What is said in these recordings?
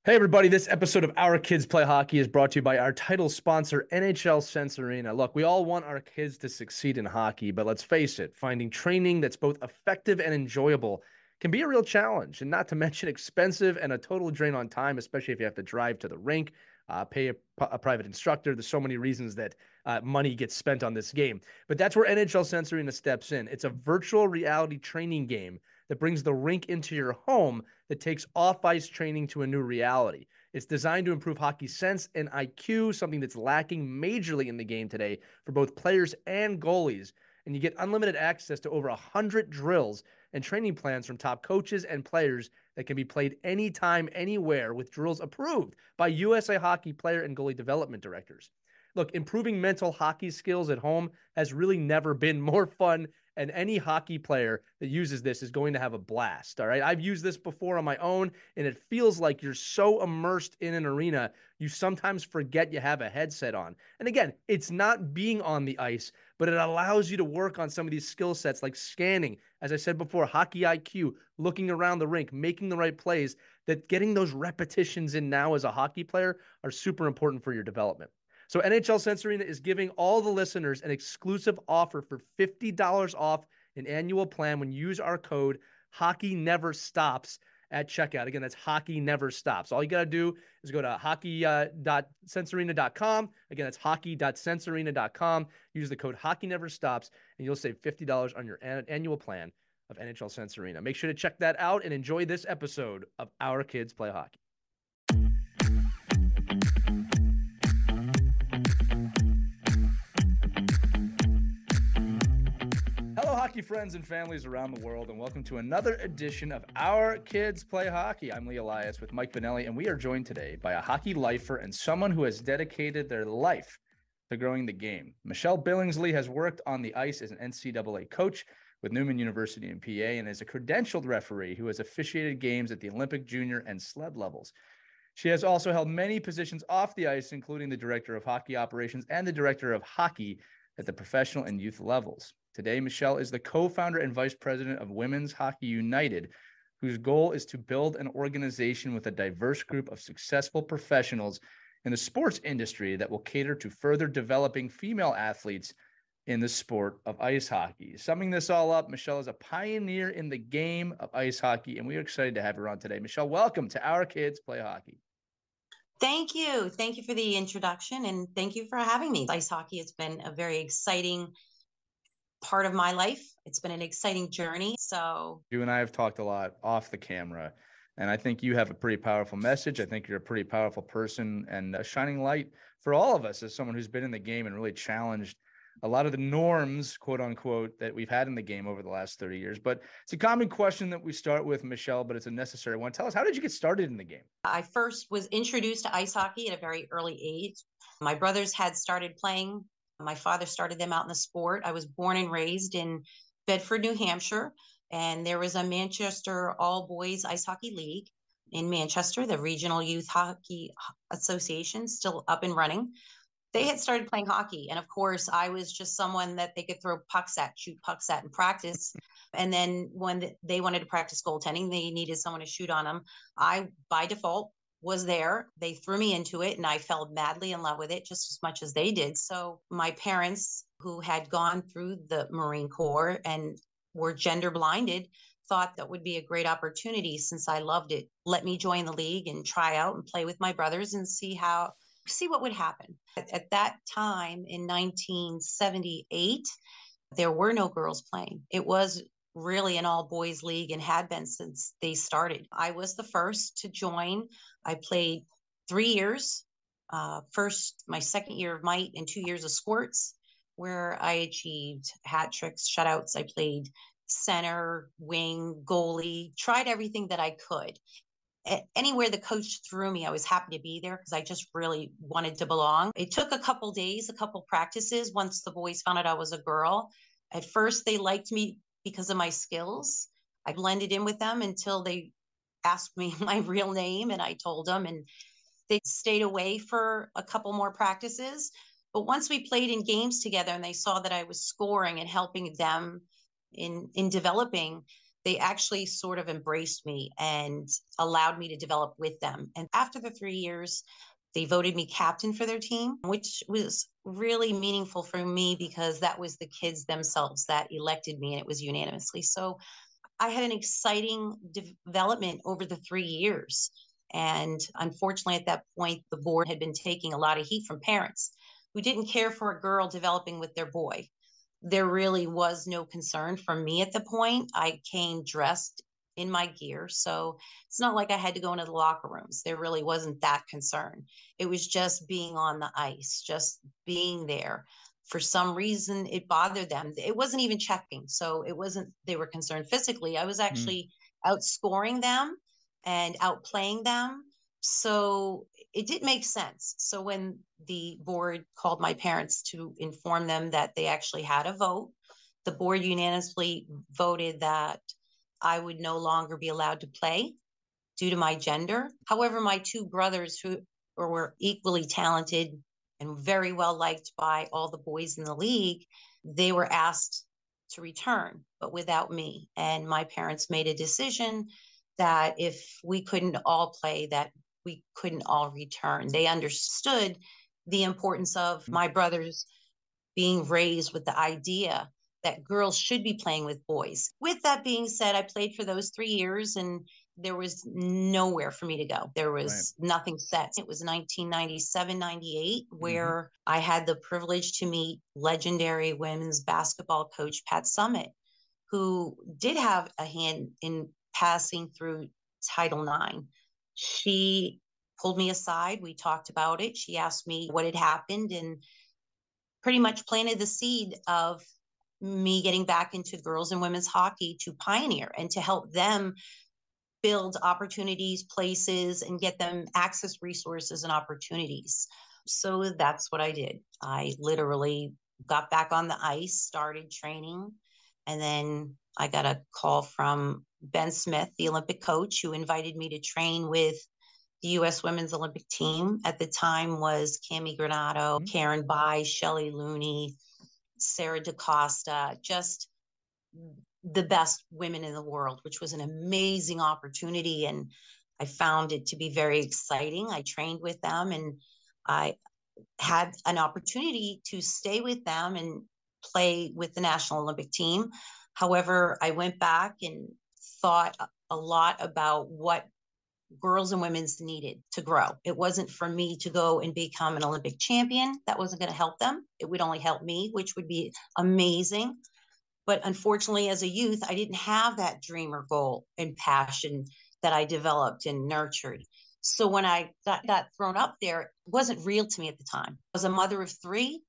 Hey everybody, this episode of Our Kids Play Hockey is brought to you by our title sponsor, NHL Sense Arena. Look, we all want our kids to succeed in hockey, but let's face it, finding training that's both effective and enjoyable can be a real challenge, and not to mention expensive and a total drain on time, especially if you have to drive to the rink, pay a private instructor. There's so many reasons that money gets spent on this game. But that's where NHL Sense Arena steps in. It's a virtual reality training game that brings the rink into your home that takes off-ice training to a new reality. It's designed to improve hockey sense and IQ, something that's lacking majorly in the game today for both players and goalies. And you get unlimited access to over 100 drills and training plans from top coaches and players that can be played anytime, anywhere, with drills approved by USA Hockey player and goalie development directors. Look, improving mental hockey skills at home has really never been more fun, and any hockey player that uses this is going to have a blast. All right. I've used this before on my own, and it feels like you're so immersed in an arena, you sometimes forget you have a headset on. And again, it's not being on the ice, but it allows you to work on some of these skill sets like scanning, as I said before, hockey IQ, looking around the rink, making the right plays, that getting those repetitions in now as a hockey player are super important for your development. So NHL Sense Arena is giving all the listeners an exclusive offer for $50 off an annual plan when you use our code Hockey Never Stops at checkout. Again, that's Hockey Never Stops. All you got to do is go to hockey.sensearena.com. Again, that's hockey.sensearena.com. Use the code Hockey Never Stops, and you'll save $50 on your annual plan of NHL Sense Arena. Make sure to check that out and enjoy this episode of Our Kids Play Hockey. Hello, hockey friends and families around the world, and welcome to another edition of Our Kids Play Hockey. I'm Lee Elias with Mike Vanelli, and we are joined today by a hockey lifer and someone who has dedicated their life to growing the game. Michelle Billingsley has worked on the ice as an NCAA coach with Newman University in PA and is a credentialed referee who has officiated games at the Olympic, junior, and sled levels. She has also held many positions off the ice, including the director of hockey operations and the director of hockey at the professional and youth levels. Today, Michelle is the co-founder and vice president of Women's Hockey United, whose goal is to build an organization with a diverse group of successful professionals in the sports industry that will cater to further developing female athletes in the sport of ice hockey. Summing this all up, Michelle is a pioneer in the game of ice hockey, and we are excited to have her on today. Michelle, welcome to Our Kids Play Hockey. Thank you. Thank you for the introduction, and thank you for having me. Ice hockey has been a very exciting part of my life. It's been an exciting journey. So you and I have talked a lot off the camera, and I think you have a pretty powerful message. I think you're a pretty powerful person and a shining light for all of us as someone who's been in the game and really challenged a lot of the norms, quote unquote, that we've had in the game over the last 30 years. But it's a common question that we start with, Michelle, but it's a necessary one. Tell us, how did you get started in the game? I first was introduced to ice hockey at a very early age. My brothers had started playing. My father started them out in the sport. I was born and raised in Bedford, New Hampshire, and there was a Manchester All Boys Ice Hockey League in Manchester, the Regional Youth Hockey Association, still up and running. They had started playing hockey. And of course, I was just someone that they could throw pucks at, shoot pucks at, and practice. And then when they wanted to practice goaltending, they needed someone to shoot on them. I, by default, was there. They threw me into it, and I fell madly in love with it just as much as they did. So my parents, who had gone through the Marine Corps and were gender blinded, thought that would be a great opportunity since I loved it. Let me join the league and try out and play with my brothers and see what would happen. At that time in 1978, there were no girls playing. It was really an all boys league and had been since they started. I was the first to join. I played 3 years. First, my second year of might and 2 years of squirts, where I achieved hat tricks, shutouts. I played center, wing, goalie, tried everything that I could. Anywhere the coach threw me, I was happy to be there because I just really wanted to belong. It took a couple days, a couple practices once the boys found out I was a girl. At first, they liked me because of my skills. I blended in with them until they asked me my real name, and I told them, and they stayed away for a couple more practices. But once we played in games together and they saw that I was scoring and helping them in developing, they actually sort of embraced me and allowed me to develop with them. And after the 3 years, they voted me captain for their team, which was really meaningful for me because that was the kids themselves that elected me, and it was unanimously. So I had an exciting development over the 3 years. And unfortunately, at that point, the board had been taking a lot of heat from parents who didn't care for a girl developing with their boy. There really was no concern for me at the point. I came dressed in my gear. So it's not like I had to go into the locker rooms. There really wasn't that concern. It was just being on the ice, just being there. For some reason, it bothered them. It wasn't even checking. So it wasn't, they were concerned physically. I was Mm, actually outscoring them and outplaying them. So it did make sense. So when the board called my parents to inform them that they actually had a vote, the board unanimously voted that I would no longer be allowed to play due to my gender. However, my two brothers, who were equally talented and very well liked by all the boys in the league, they were asked to return, but without me. And my parents made a decision that if we couldn't all play, that we couldn't all return. They understood the importance of mm, my brothers being raised with the idea that girls should be playing with boys. With that being said, I played for those 3 years and there was nowhere for me to go. There right. was nothing set. It was 1997, 98, Hmm. where I had the privilege to meet legendary women's basketball coach Pat Summitt, who did have a hand in passing through Title IX. She pulled me aside. We talked about it. She asked me what had happened and pretty much planted the seed of me getting back into girls and women's hockey to pioneer and to help them build opportunities, places, and get them access resources and opportunities. So that's what I did. I literally got back on the ice, started training, and then I got a call from Ben Smith, the Olympic coach, who invited me to train with the U.S. Women's Olympic team. At the time was Cami Granado, Mm. Karen Bai, Shelley Looney, Sarah DaCosta, just the best women in the world, which was an amazing opportunity. And I found it to be very exciting. I trained with them and I had an opportunity to stay with them and play with the National Olympic team. However, I went back and thought a lot about what girls and women's needed to grow. It wasn't for me to go and become an Olympic champion. That wasn't going to help them. It would only help me, which would be amazing. But unfortunately, as a youth, I didn't have that dream or goal and passion that I developed and nurtured. So when I got thrown up there, it wasn't real to me at the time. I was a mother of three.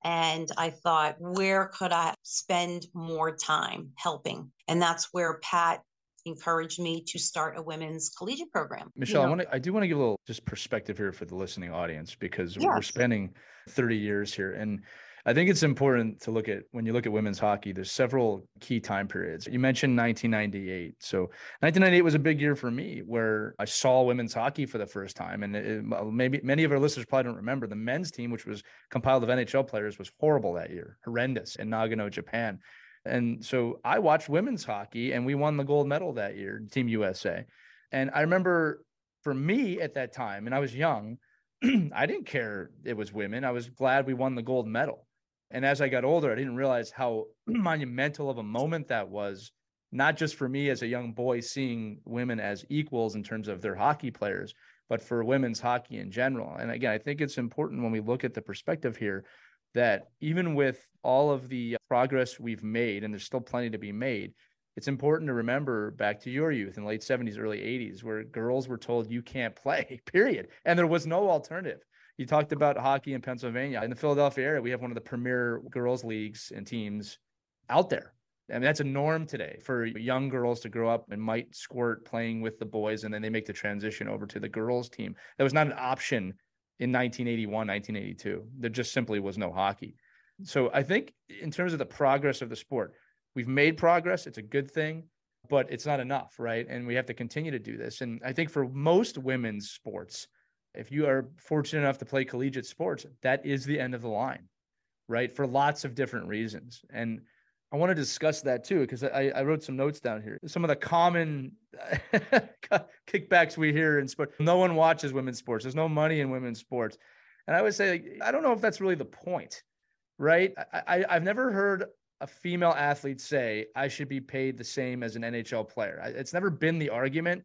And I thought, where could I spend more time helping? And that's where Pat encouraged me to start a women's collegiate program. Michelle, I do want to give a little just perspective here for the listening audience because we're Yes. spending 30 years here. And I think it's important to look at when you look at women's hockey, there's several key time periods. You mentioned 1998. So 1998 was a big year for me where I saw women's hockey for the first time. And maybe many of our listeners probably don't remember the men's team, which was compiled of NHL players, was horrible that year, horrendous in Nagano, Japan. And so I watched women's hockey and we won the gold medal that year, Team USA. And I remember for me at that time, and I was young, I didn't care it was women. I was glad we won the gold medal. And as I got older, I didn't realize how monumental of a moment that was, not just for me as a young boy seeing women as equals in terms of their hockey players, but for women's hockey in general. And again, I think it's important when we look at the perspective here that even with all of the progress we've made, and there's still plenty to be made, it's important to remember back to your youth in the late 70s, early 80s, where girls were told you can't play, period. And there was no alternative. You talked about hockey in Pennsylvania. In the Philadelphia area, we have one of the premier girls' leagues and teams out there. I mean, that's a norm today for young girls to grow up and might squirt playing with the boys, and then they make the transition over to the girls' team. That was not an option in 1981, 1982. There just simply was no hockey. So I think in terms of the progress of the sport, we've made progress. It's a good thing, but it's not enough, right? And we have to continue to do this. And I think for most women's sports, if you are fortunate enough to play collegiate sports, that is the end of the line, right? For lots of different reasons. And I want to discuss that too, because I wrote some notes down here. Some of the common kickbacks we hear in sport. No one watches women's sports. There's no money in women's sports. And I would say, like, I don't know if that's really the point, right? I've never heard a female athlete say I should be paid the same as an NHL player. It's never been the argument.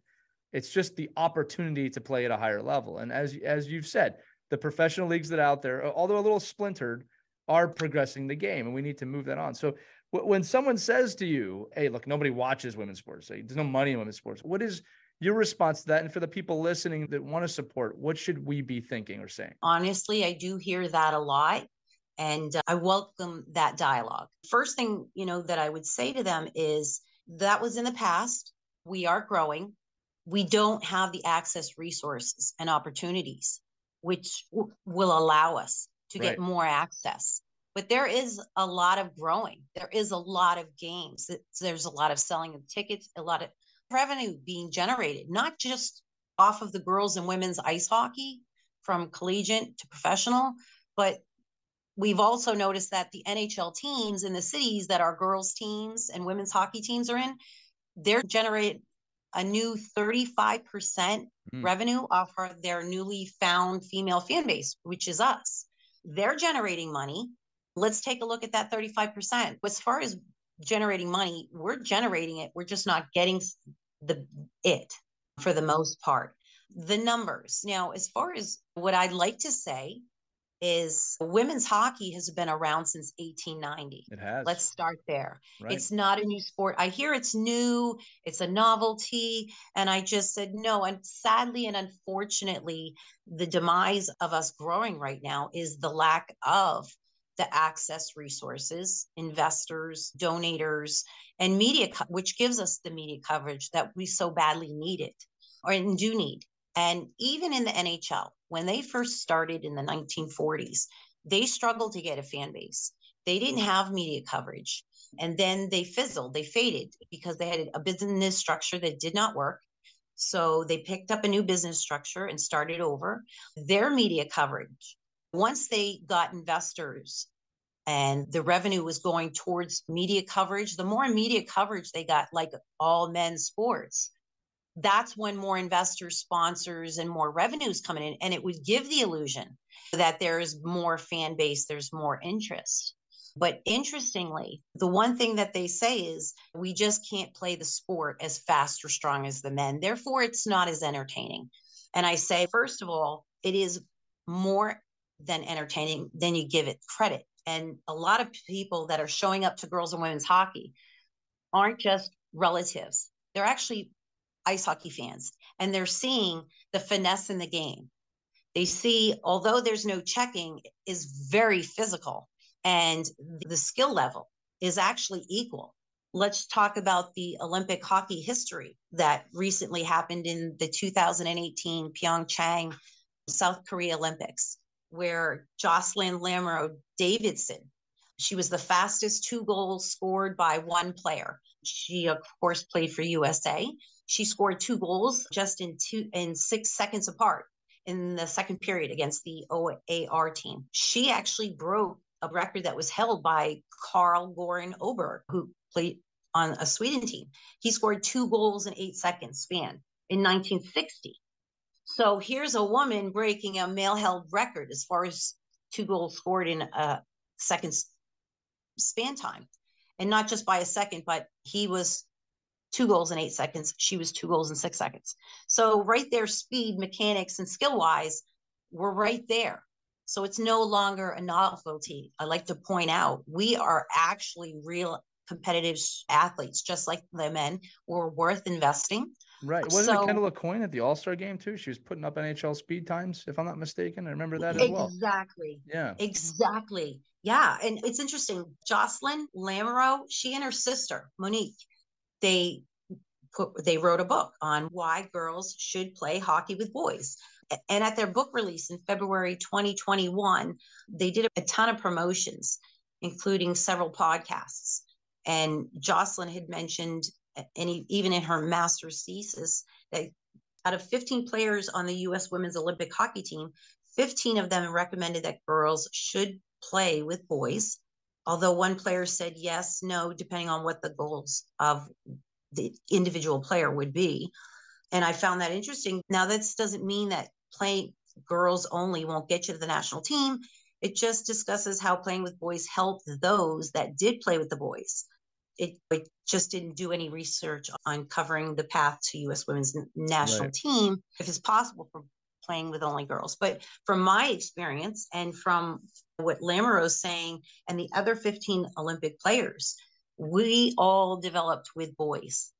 It's just the opportunity to play at a higher level. And as you've said, the professional leagues that are out there, although a little splintered, are progressing the game, and we need to move that on. So when someone says to you, hey, look, nobody watches women's sports, there's no money in women's sports, what is your response to that? And for the people listening that want to support, what should we be thinking or saying? Honestly, I do hear that a lot. And I welcome that dialogue. First thing, that I would say to them is that was in the past. We are growing. We don't have the access resources and opportunities, which will allow us to get more access. But there is a lot of growing. There is a lot of games. There's a lot of selling of tickets, a lot of revenue being generated, not just off of the girls and women's ice hockey from collegiate to professional, but we've also noticed that the NHL teams in the cities that our girls teams and women's hockey teams are in, they're generating a new 35% revenue off of their newly found female fan base, which is us. They're generating money. Let's take a look at that 35%. As far as generating money, we're generating it. We're just not getting it for the most part. The numbers. Now, as far as what I'd like to say is women's hockey has been around since 1890. It has. Let's start there. Right. It's not a new sport. I hear it's new, it's a novelty. And I just said, no. And sadly and unfortunately, the demise of us growing right now is the lack of the access resources, investors, donators, and media, which gives us the media coverage that we so badly need it or do need. And even in the NHL, when they first started in the 1940s, they struggled to get a fan base. They didn't have media coverage. And then they fizzled, they faded because they had a business structure that did not work. So they picked up a new business structure and started over. Their media coverage, once they got investors and the revenue was going towards media coverage, the more media coverage they got, like all men's sports, that's when more investors, sponsors, and more revenues coming in. And it would give the illusion that there's more fan base, there's more interest. But interestingly, the one thing that they say is we just can't play the sport as fast or strong as the men. Therefore, it's not as entertaining. And I say, first of all, it is more than entertaining than you give it credit. And a lot of people that are showing up to girls and women's hockey aren't just relatives. They're actually ice hockey fans, and they're seeing the finesse in the game. They see, although there's no checking, is very physical, and the skill level is actually equal. Let's talk about the Olympic hockey history that recently happened in the 2018 Pyeongchang, South Korea Olympics, where Jocelyn Lamarau-Davidson, she was the fastest 2 goals scored by one player. She, of course, played for USA. She scored 2 goals just in 6 seconds apart in the second period against the OAR team. She actually broke a record that was held by Carl Goran Oberg, who played on a Sweden team. He scored 2 goals in 8 seconds span in 1960. So here's a woman breaking a male-held record as far as 2 goals scored in a second span time. And not just by a second, but he was 2 goals in 8 seconds. She was 2 goals in 6 seconds. So right there, speed, mechanics, and skill-wise, we're right there. So it's no longer a novelty. I like to point out, we are actually real competitive athletes, just like the men. We're worth investing. Right. Wasn't it Kendall LaCoin at the All-Star game too? She was putting up NHL speed times, if I'm not mistaken. I remember that as well. Exactly. Yeah. Exactly. Yeah. And it's interesting. Jocelyn Lamarau, she and her sister, Monique, they wrote a book on why girls should play hockey with boys. And at their book release in February 2021, they did a ton of promotions, including several podcasts. And Jocelyn had mentioned, and even in her master's thesis, that out of 15 players on the U.S. women's Olympic hockey team, 15 of them recommended that girls should play with boys. although one player said yes, no, depending on what the goals of the individual player would be. And I found that interesting. Now, this doesn't mean that playing girls only won't get you to the national team. It just discusses how playing with boys helped those that did play with the boys. It just didn't do any research on covering the path to U.S. women's national Right. team, if it's possible for playing with only girls. But from my experience and from what Lamarau's saying and the other 15 Olympic players, we all developed with boys.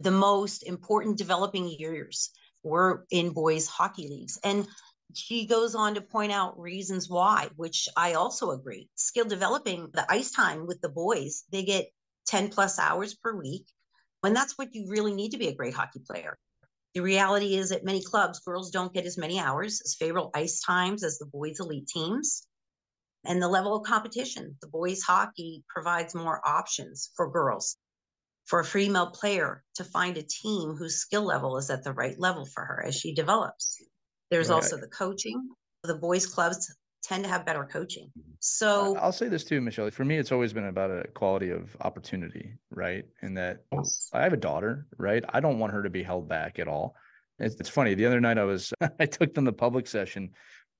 The most important developing years were in boys hockey leagues. And she goes on to point out reasons why, which I also agree. Skill developing, the ice time with the boys, they get 10 plus hours per week. And that's what you really need to be a great hockey player. The reality is at many clubs, girls don't get as many hours, as favorable ice times as the boys' elite teams. And the level of competition, the boys' hockey provides more options for girls, for a female player to find a team whose skill level is at the right level for her as she develops. There's Right. also the coaching. The boys' clubs tend to have better coaching. So, I'll say this too, Michelle. For me, it's always been about a quality of opportunity, right? And that yes. I have a daughter, right? I don't want her to be held back at all. It's funny. The other night I took them to public session.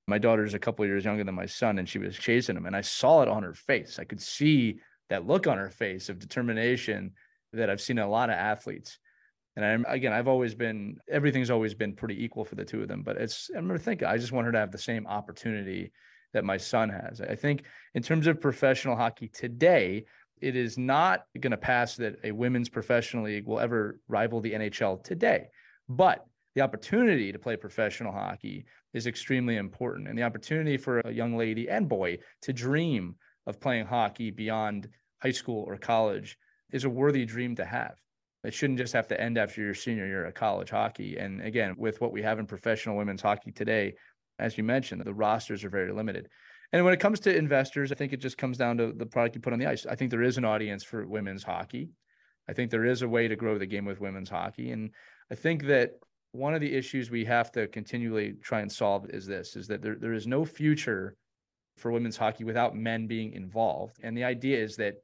My daughter's a couple of years younger than my son, and she was chasing him. And I saw it on her face. I could see that look on her face of determination that I've seen in a lot of athletes. And I've always been, everything's always been pretty equal for the two of them. But I remember thinking, I just want her to have the same opportunity that my son has. I think in terms of professional hockey today, it is not going to pass that a women's professional league will ever rival the NHL today. But the opportunity to play professional hockey is extremely important. And the opportunity for a young lady and boy to dream of playing hockey beyond high school or college is a worthy dream to have. It shouldn't just have to end after your senior year of college hockey. And again, with what we have in professional women's hockey today, as you mentioned, the rosters are very limited. And when it comes to investors, I think it just comes down to the product you put on the ice. I think there is an audience for women's hockey. I think there is a way to grow the game with women's hockey. And I think that one of the issues we have to continually try and solve is that there is no future for women's hockey without men being involved. And the idea is that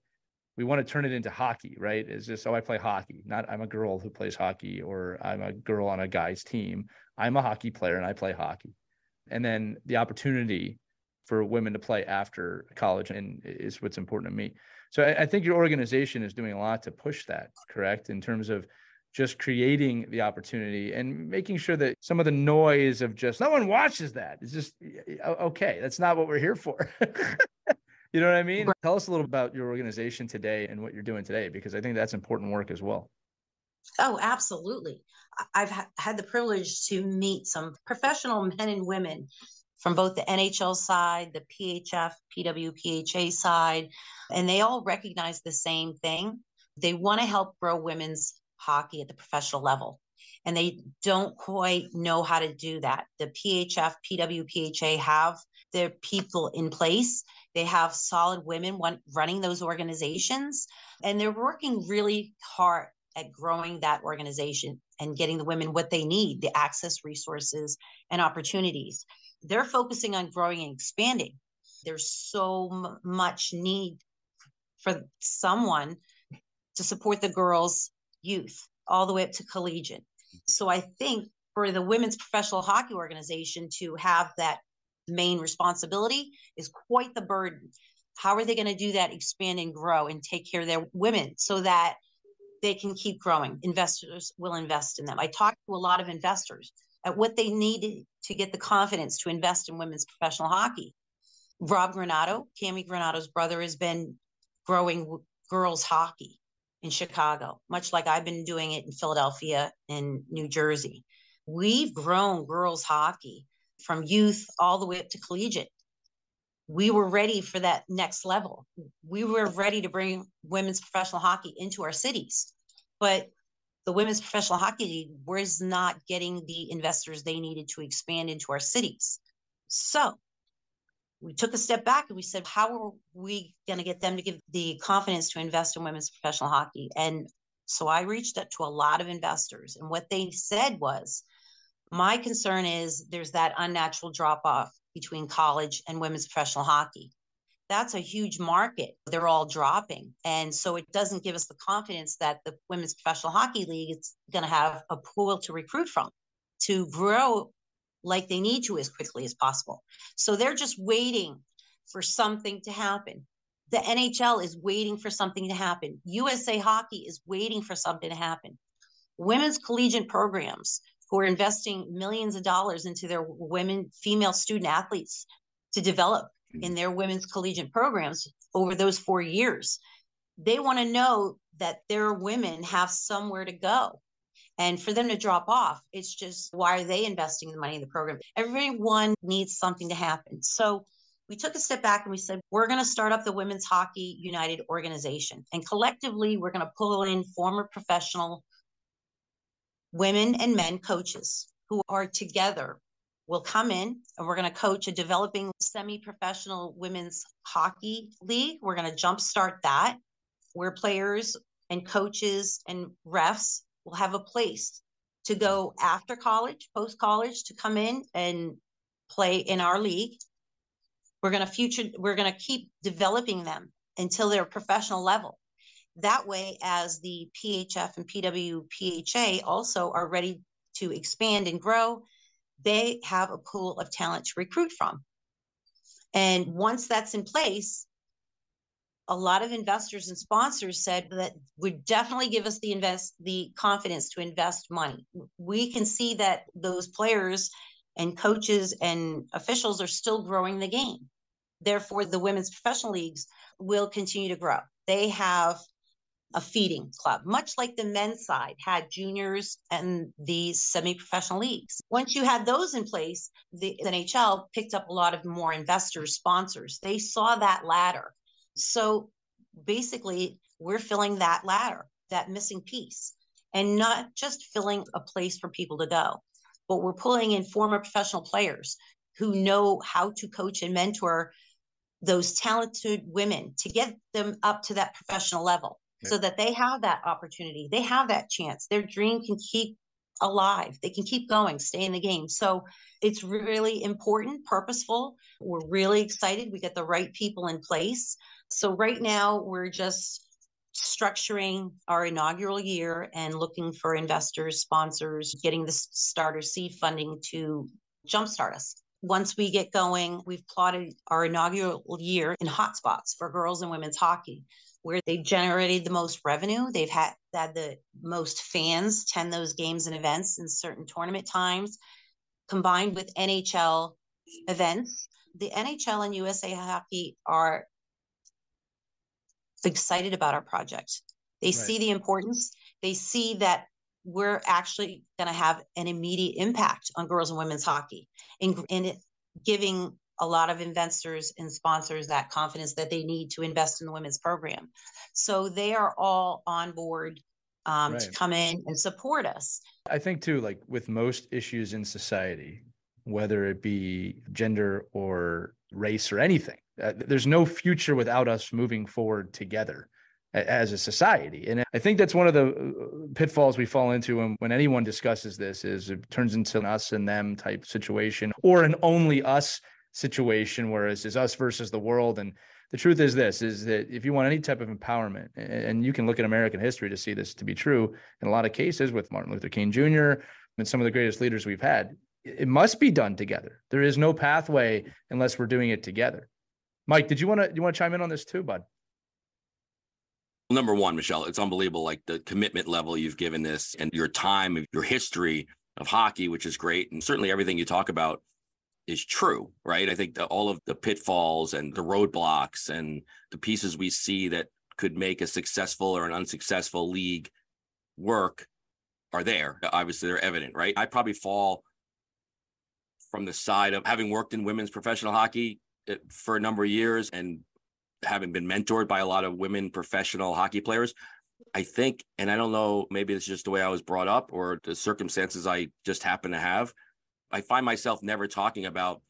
we want to turn it into hockey, right? It's just, oh, I play hockey. Not I'm a girl who plays hockey, or I'm a girl on a guy's team. I'm a hockey player and I play hockey. And then the opportunity for women to play after college and is what's important to me. So I think your organization is doing a lot to push that, correct? In terms of just creating the opportunity and making sure that some of the noise of just no one watches that is just okay. That's not what we're here for. You know what I mean? Tell us a little about your organization today and what you're doing today, because I think that's important work as well. Oh, absolutely. I've had the privilege to meet some professional men and women from both the NHL side, the PHF, PWPHA side, and they all recognize the same thing. They want to help grow women's hockey at the professional level, and they don't quite know how to do that. The PHF, PWPHA have their people in place. They have solid women running those organizations, and they're working really hard at growing that organization and getting the women what they need, the access, resources, and opportunities. They're focusing on growing and expanding. There's so much need for someone to support the girls' youth all the way up to collegiate. So I think for the Women's Professional Hockey Organization to have that main responsibility is quite the burden. How are they going to do that, expand and grow and take care of their women so that they can keep growing? Investors will invest in them. I talked to a lot of investors at what they needed to get the confidence to invest in women's professional hockey. Rob Granato, Cami Granato's brother, has been growing girls hockey in Chicago, much like I've been doing it in Philadelphia and New Jersey. We've grown girls hockey from youth all the way up to collegiate. We were ready for that next level. We were ready to bring women's professional hockey into our cities, but the Women's Professional Hockey League was not getting the investors they needed to expand into our cities. So we took a step back and we said, how are we going to get them to give the confidence to invest in women's professional hockey? And so I reached out to a lot of investors, and what they said was, my concern is there's that unnatural drop off between college and women's professional hockey. that's a huge market. They're all dropping. And so it doesn't give us the confidence that the Women's Professional Hockey League is going to have a pool to recruit from to grow like they need to as quickly as possible. So they're just waiting for something to happen. The NHL is waiting for something to happen. USA Hockey is waiting for something to happen. Women's collegiate programs who are investing millions of dollars into their female student athletes to develop in their women's collegiate programs over those 4 years. They want to know that their women have somewhere to go. And for them to drop off, it's just, why are they investing the money in the program? Everyone needs something to happen. So we took a step back and we said, we're going to start up the Women's Hockey United organization. And collectively, we're going to pull in former professional women and men coaches who are together. Will come in and we're going to coach a developing semi-professional women's hockey league. We're going to jumpstart that, where players and coaches and refs will have a place to go after college, post-college, to come in and play in our league. We're going to keep developing them until they're professional level. That way, as the PHF and PWPHA also are ready to expand and grow, they have a pool of talent to recruit from. And once that's in place, a lot of investors and sponsors said that would definitely give us the confidence to invest money. We can see that those players and coaches and officials are still growing the game. Therefore, the women's professional leagues will continue to grow. They have a feeding club, much like the men's side had juniors and these semi-professional leagues. Once you had those in place, the NHL picked up a lot of more investors, sponsors. They saw that ladder. So basically, we're filling that ladder, that missing piece, and not just filling a place for people to go, but we're pulling in former professional players who know how to coach and mentor those talented women to get them up to that professional level. So that they have that opportunity, they have that chance, their dream can keep alive, they can keep going, stay in the game. So it's really important, purposeful. We're really excited. We got the right people in place. So right now we're just structuring our inaugural year and looking for investors, sponsors, getting the starter seed funding to jumpstart us. Once we get going, we've plotted our inaugural year in hotspots for girls and women's hockey, where they've generated the most revenue. They've had the most fans attend those games and events in certain tournament times, combined with NHL events. The NHL and USA Hockey are excited about our project. They see the importance. They see that we're actually going to have an immediate impact on girls and women's hockey, in it giving a lot of investors and sponsors that confidence that they need to invest in the women's program. So they are all on board to come in and support us. I think too, like with most issues in society, whether it be gender or race or anything, there's no future without us moving forward together as a society. And I think that's one of the pitfalls we fall into when anyone discusses this, is it turns into an us and them type situation, or an only us situation, whereas it's us versus the world. And the truth is this, is that if you want any type of empowerment, and you can look at American history to see this to be true in a lot of cases with Martin Luther King Jr. and some of the greatest leaders we've had, it must be done together. There is no pathway unless we're doing it together. Mike, you want to chime in on this too, bud? Number one, Michelle, it's unbelievable, like the commitment level you've given this and your time, your history of hockey, which is great. And certainly everything you talk about is true, right? I think that all of the pitfalls and the roadblocks and the pieces we see that could make a successful or an unsuccessful league work are there. Obviously, they're evident, right? I probably fall from the side of having worked in women's professional hockey for a number of years and having been mentored by a lot of women professional hockey players. I think, and I don't know, maybe it's just the way I was brought up or the circumstances I just happen to have, I find myself never talking about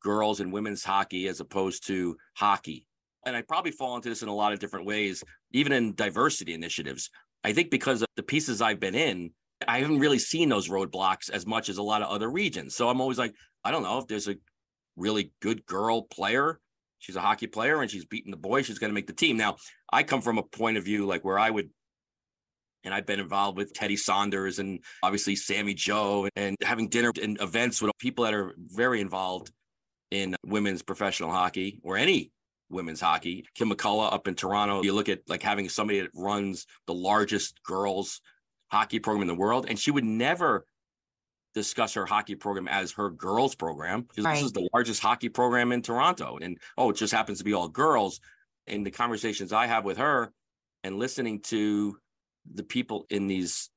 girls and women's hockey as opposed to hockey. And I probably fall into this in a lot of different ways, even in diversity initiatives. I think because of the pieces I've been in, I haven't really seen those roadblocks as much as a lot of other regions. So I'm always like, I don't know if there's a really good girl player she's a hockey player and she's beating the boys. She's going to make the team. Now, I come from a point of view like where I would, and I've been involved with Teddy Saunders and obviously Sammy Joe and having dinner and events with people that are very involved in women's professional hockey or any women's hockey. Kim McCullough up in Toronto, you look at like having somebody that runs the largest girls hockey program in the world, and she would never discuss her hockey program as her girls program because this is the largest hockey program in Toronto. And, it just happens to be all girls. And the conversations I have with her and listening to the people in these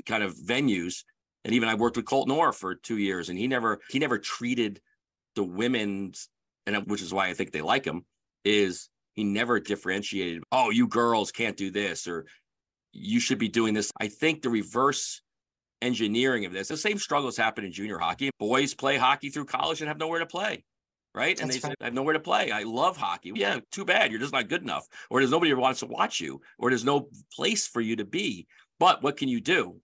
kind of venues, and even I worked with Colton Orr for 2 years, and he never treated the women's, and which is why I think they like him, is he never differentiated, oh, you girls can't do this, or you should be doing this. I think the reverse engineering of this, the same struggles happen in junior hockey. Boys play hockey through college and have nowhere to play. Right. And they say, I have nowhere to play. I love hockey. Yeah, too bad. You're just not good enough. Or there's nobody who wants to watch you, or there's no place for you to be. But what can you do?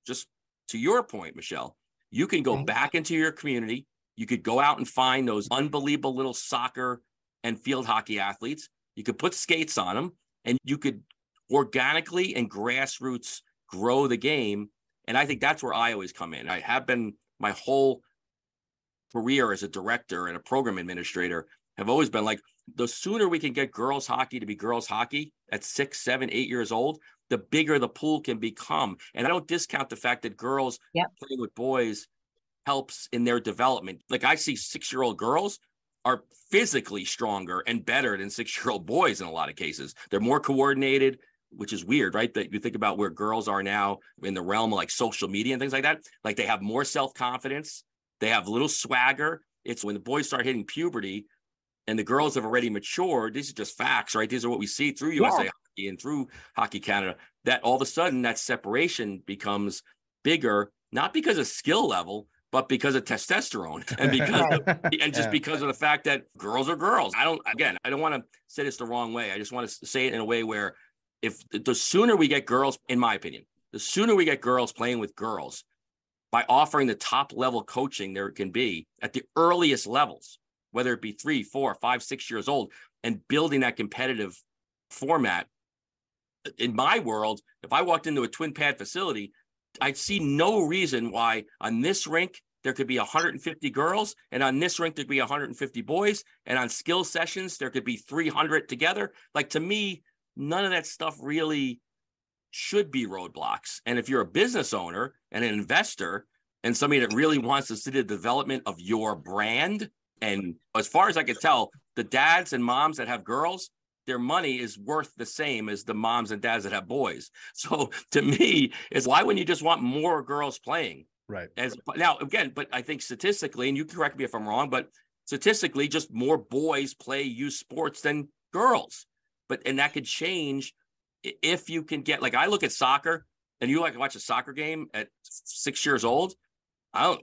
Just to your point, Michelle, you can go back into your community. You could go out and find those unbelievable little soccer and field hockey athletes. You could put skates on them, and you could organically and grassroots grow the game. And I think that's where I always come in. I have been my whole career as a director and a program administrator, have always been like, the sooner we can get girls hockey to be girls hockey at 6, 7, 8 years old, the bigger the pool can become. And I don't discount the fact that girls playing with boys helps in their development. Like I see 6-year-old girls are physically stronger and better than 6-year-old boys in a lot of cases. They're more coordinated, which is weird, right? That you think about where girls are now in the realm of like social media and things like that. Like they have more self-confidence. They have a little swagger. It's when the boys start hitting puberty and the girls have already matured. These are just facts, right? These are what we see through USA Hockey and through Hockey Canada, that all of a sudden that separation becomes bigger, not because of skill level, but because of testosterone and because of the fact that girls are girls. I don't want to say this the wrong way. I just want to say it in a way where if the sooner we get girls, in my opinion, the sooner we get girls playing with girls, by offering the top level coaching there can be at the earliest levels, whether it be 3, 4, 5, 6 years old, and building that competitive format. In my world, if I walked into a twin pad facility, I'd see no reason why on this rink there could be 150 girls, and on this rink there'd be 150 boys, and on skill sessions there could be 300 together. Like, to me, none of that stuff really should be roadblocks. And if you're a business owner and an investor and somebody that really wants to see the development of your brand, and as far as I can tell, the dads and moms that have girls, their money is worth the same as the moms and dads that have boys. So to me, it's why wouldn't you just want more girls playing? Right. Now, again, but I think statistically, and you can correct me if I'm wrong, but statistically, just more boys play youth sports than girls. And that could change if you can get, like, I look at soccer, and you like to watch a soccer game at 6 years old.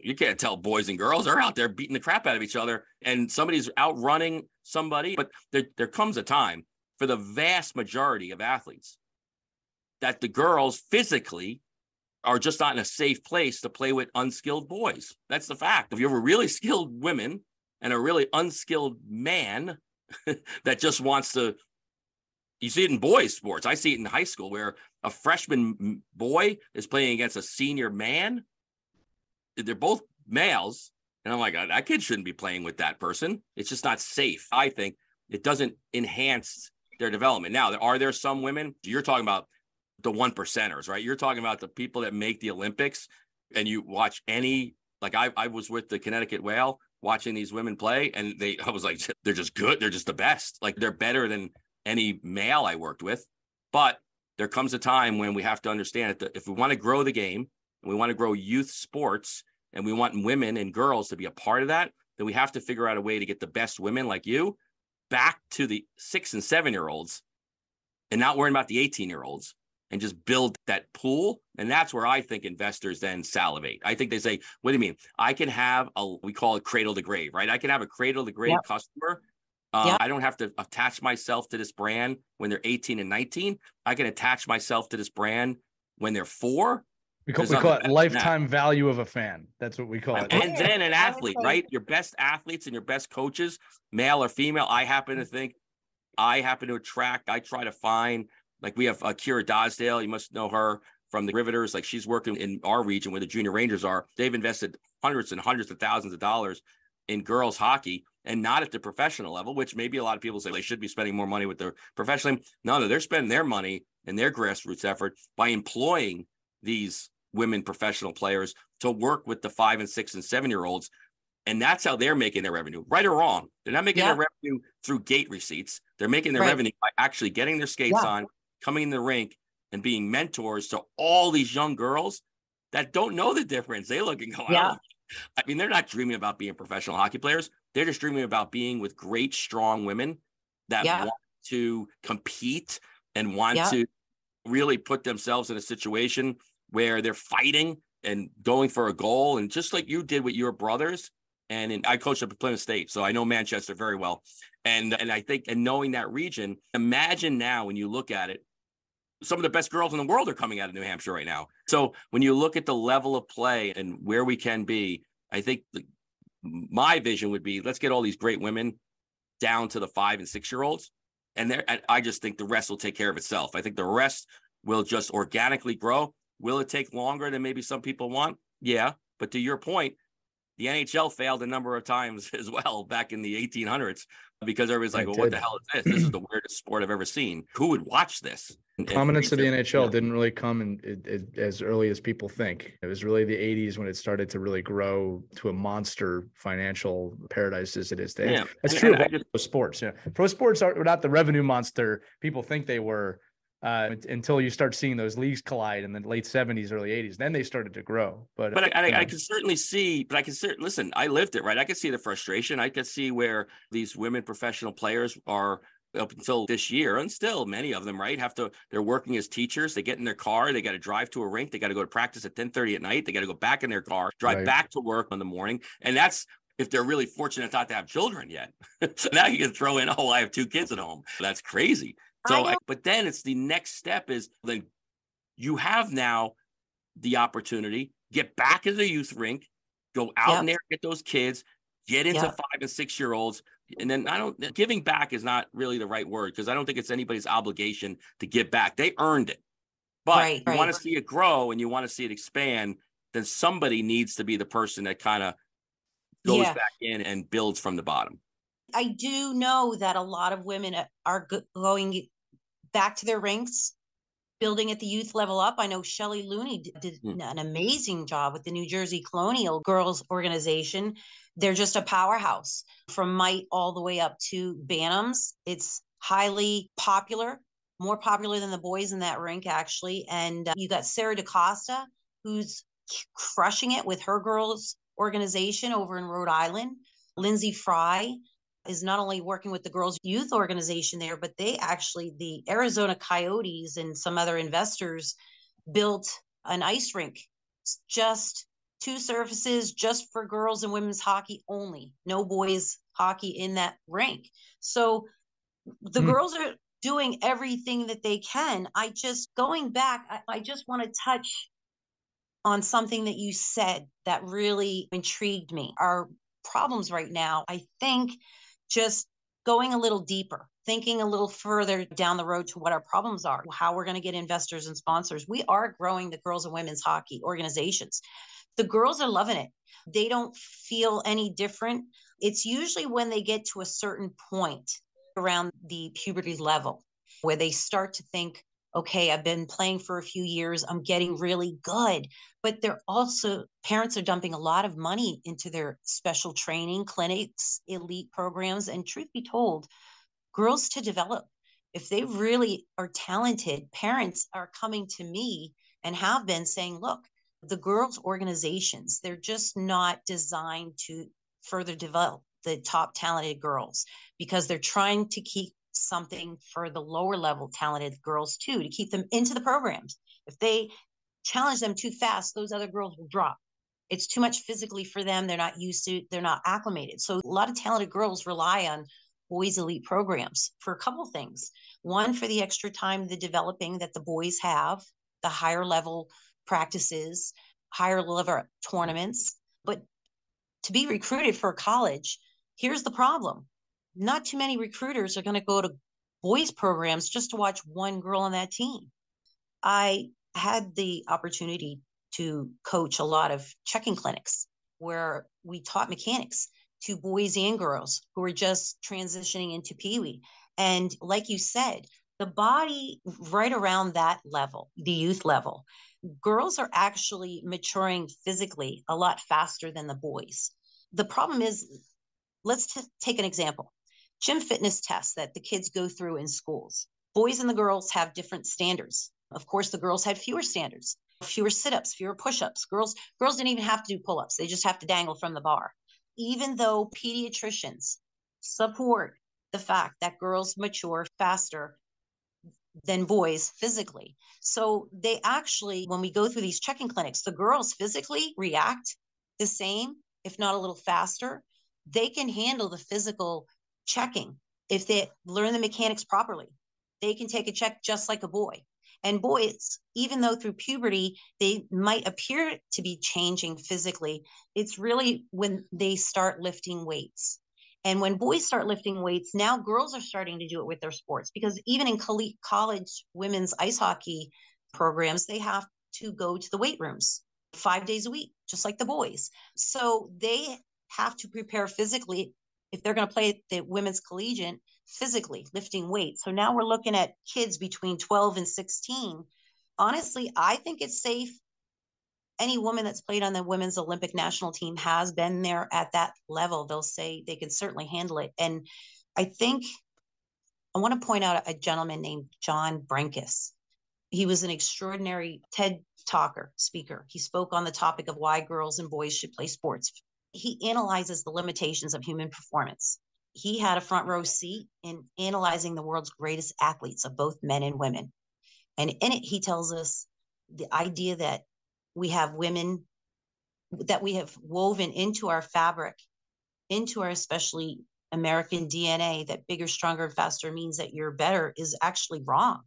You can't tell boys and girls are out there beating the crap out of each other, and somebody's outrunning somebody. But there comes a time for the vast majority of athletes that the girls physically are just not in a safe place to play with unskilled boys. That's the fact. If you have a really skilled women and a really unskilled man that just wants to, you see it in boys sports. I see it in high school where a freshman boy is playing against a senior man. They're both males. And I'm like, that kid shouldn't be playing with that person. It's just not safe. I think it doesn't enhance their development. Now, are there some women? You're talking about the 1%ers, right? You're talking about the people that make the Olympics, and you watch any, like I was with the Connecticut Whale watching these women play, and I was like, they're just good. They're just the best. Like, they're better than any male I worked with. But there comes a time when we have to understand that if we want to grow the game and we want to grow youth sports and we want women and girls to be a part of that, then we have to figure out a way to get the best women like you back to the 6 and 7-year-olds and not worrying about the 18-year-olds and just build that pool. And that's where I think investors then salivate. I think they say, what do you mean? I can have we call it cradle to grave, right? I can have a cradle to grave customer. I don't have to attach myself to this brand when they're 18 and 19. I can attach myself to this brand when they're 4, There's we nothing call it better than that. lifetime value of a fan. That's what we call it. And then an athlete, right? Your best athletes and your best coaches, male or female. I happen to attract, I try to find, like we have Kira Dosdale. You must know her from the Riveters. Like she's working in our region where the junior Rangers are. They've invested hundreds and hundreds of thousands of dollars in girls hockey, and not at the professional level, which maybe a lot of people say they should be spending more money with their professional. No, they're spending their money and their grassroots effort by employing these women professional players to work with the 5 and 6 and 7-year-olds. And that's how they're making their revenue, right or wrong. They're not making their revenue through gate receipts. They're making their revenue by actually getting their skates on, coming in the rink, and being mentors to all these young girls that don't know the difference. They look and go, I mean, they're not dreaming about being professional hockey players. They're just dreaming about being with great, strong women that want to compete and want to really put themselves in a situation where they're fighting and going for a goal. And just like you did with your brothers, and I coached up at Plymouth State, so I know Manchester very well. And I think, and knowing that region, imagine now when you look at it, some of the best girls in the world are coming out of New Hampshire right now. So when you look at the level of play and where we can be, I think my vision would be, let's get all these great women down to the 5 and 6-year-olds. And I just think the rest will take care of itself. I think the rest will just organically grow. Will it take longer than maybe some people want? Yeah. But to your point, the NHL failed a number of times as well back in the 1800s because everybody's like, well, what the hell is this? This is the weirdest sport I've ever seen. Who would watch this? Prominence of the NHL didn't really come as early as people think. It was really the 80s when it started to really grow to a monster financial paradise as it is today. Yeah. That's true about pro sports. Pro sports are not the revenue monster people think they were until you start seeing those leagues collide in the late 70s, early 80s. Then they started to grow. But I can certainly see, listen, I lived it, right? I could see the frustration. I could see where these women professional players are up until this year, and still many of them, right, they're working as teachers. They get in their car, they got to drive to a rink, they got to go to practice at 10:30 at night, they got to go back in their car, drive back to work in the morning. And that's if they're really fortunate not to have children yet. So now you can throw in, I have 2 kids at home. That's crazy. So, but then it's the next step is then you have now the opportunity, get back into the youth rink, go out in there, get those kids, get into 5 and 6-year-olds. And then giving back is not really the right word because I don't think it's anybody's obligation to give back. They earned it. But you want to see it grow and you want to see it expand, then somebody needs to be the person that kind of goes back in and builds from the bottom. I do know that a lot of women are going back to their rinks, building at the youth level up. I know Shelley Looney did an amazing job with the New Jersey Colonial Girls Organization. They're just a powerhouse from mite all the way up to bantams. It's highly popular, more popular than the boys in that rink, actually. And you got Sarah DaCosta, who's crushing it with her girls organization over in Rhode Island. Lindsay Fry is not only working with the girls youth organization there, but the Arizona Coyotes and some other investors built an ice rink, just 2 surfaces just for girls and women's hockey only, no boys hockey in that rink. So the girls are doing everything that they can. Going back, I just want to touch on something that you said that really intrigued me. Our problems right now, I think, just going a little deeper, thinking a little further down the road to what our problems are, how we're going to get investors and sponsors. We are growing the girls and women's hockey organizations. The girls are loving it. They don't feel any different. It's usually when they get to a certain point around the puberty level where they start to think, okay, I've been playing for a few years. I'm getting really good. But parents are dumping a lot of money into their special training clinics, elite programs. And truth be told, girls to develop, if they really are talented, parents are coming to me and have been saying, look, the girls' organizations, they're just not designed to further develop the top talented girls because they're trying to keep something for the lower level talented girls too, to keep them into the programs. If they challenge them too fast, those other girls will drop. It's too much physically for them. They're not used to, they're not acclimated. So a lot of talented girls rely on boys elite programs for a couple things. One, for the extra time, the developing that the boys have, the higher level practices, higher level tournaments. But to be recruited for college, here's the problem. Not too many recruiters are going to go to boys programs just to watch one girl on that team. I had the opportunity to coach a lot of checking clinics where we taught mechanics to boys and girls who were just transitioning into Pee-wee. And like you said, the body right around that level, the youth level, girls are actually maturing physically a lot faster than the boys. The problem is, let's take an example. Gym fitness tests that the kids go through in schools. Boys and the girls have different standards. Of course, the girls had fewer standards, fewer sit-ups, fewer push-ups. Girls didn't even have to do pull-ups. They just have to dangle from the bar. Even though pediatricians support the fact that girls mature faster than boys physically. So they actually, when we go through these checking clinics, the girls physically react the same, if not a little faster. They can handle the physical checking if they learn the mechanics properly. They can take a check just like a boy. And boys, even though through puberty, they might appear to be changing physically, it's really when they start lifting weights. And when boys start lifting weights, now girls are starting to do it with their sports, because even in college women's ice hockey programs, they have to go to the weight rooms 5 days a week, just like the boys. So they have to prepare physically if they're going to play the women's collegiate, physically lifting weights. So now we're looking at kids between 12 and 16. Honestly, I think it's safe. Any woman that's played on the women's Olympic national team has been there at that level. They'll say they can certainly handle it. And I think I want to point out a gentleman named John Brenkus. He was an extraordinary TED talker, speaker. He spoke on the topic of why girls and boys should play sports. He analyzes the limitations of human performance. He had a front row seat in analyzing the world's greatest athletes of both men and women. And in it, he tells us the idea that we have women that we have woven into our fabric, into our especially American DNA, that bigger, stronger, faster means that you're better is actually wrong.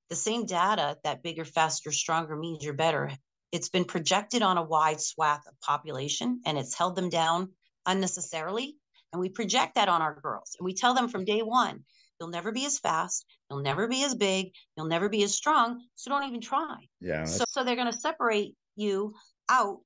The same data that bigger, faster, stronger means you're better, it's been projected on a wide swath of population, and it's held them down unnecessarily. And we project that on our girls. And we tell them from day one, you'll never be as fast, you'll never be as big, you'll never be as strong, so don't even try. Yeah. So they're going to separate you out,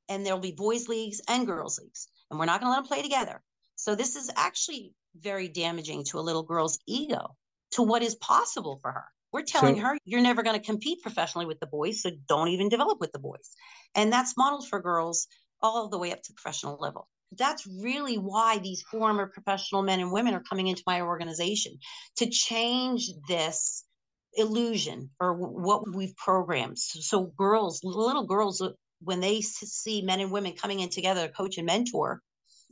and there'll be boys leagues and girls leagues, and we're not going to let them play together. So this is actually very damaging to a little girl's ego, to what is possible for her. We're telling her you're never going to compete professionally with the boys, so don't even develop with the boys. And that's modeled for girls all the way up to the professional level. That's really why these former professional men and women are coming into my organization, to change this illusion or what we've programmed. So girls, little girls, when they see men and women coming in together, coach and mentor,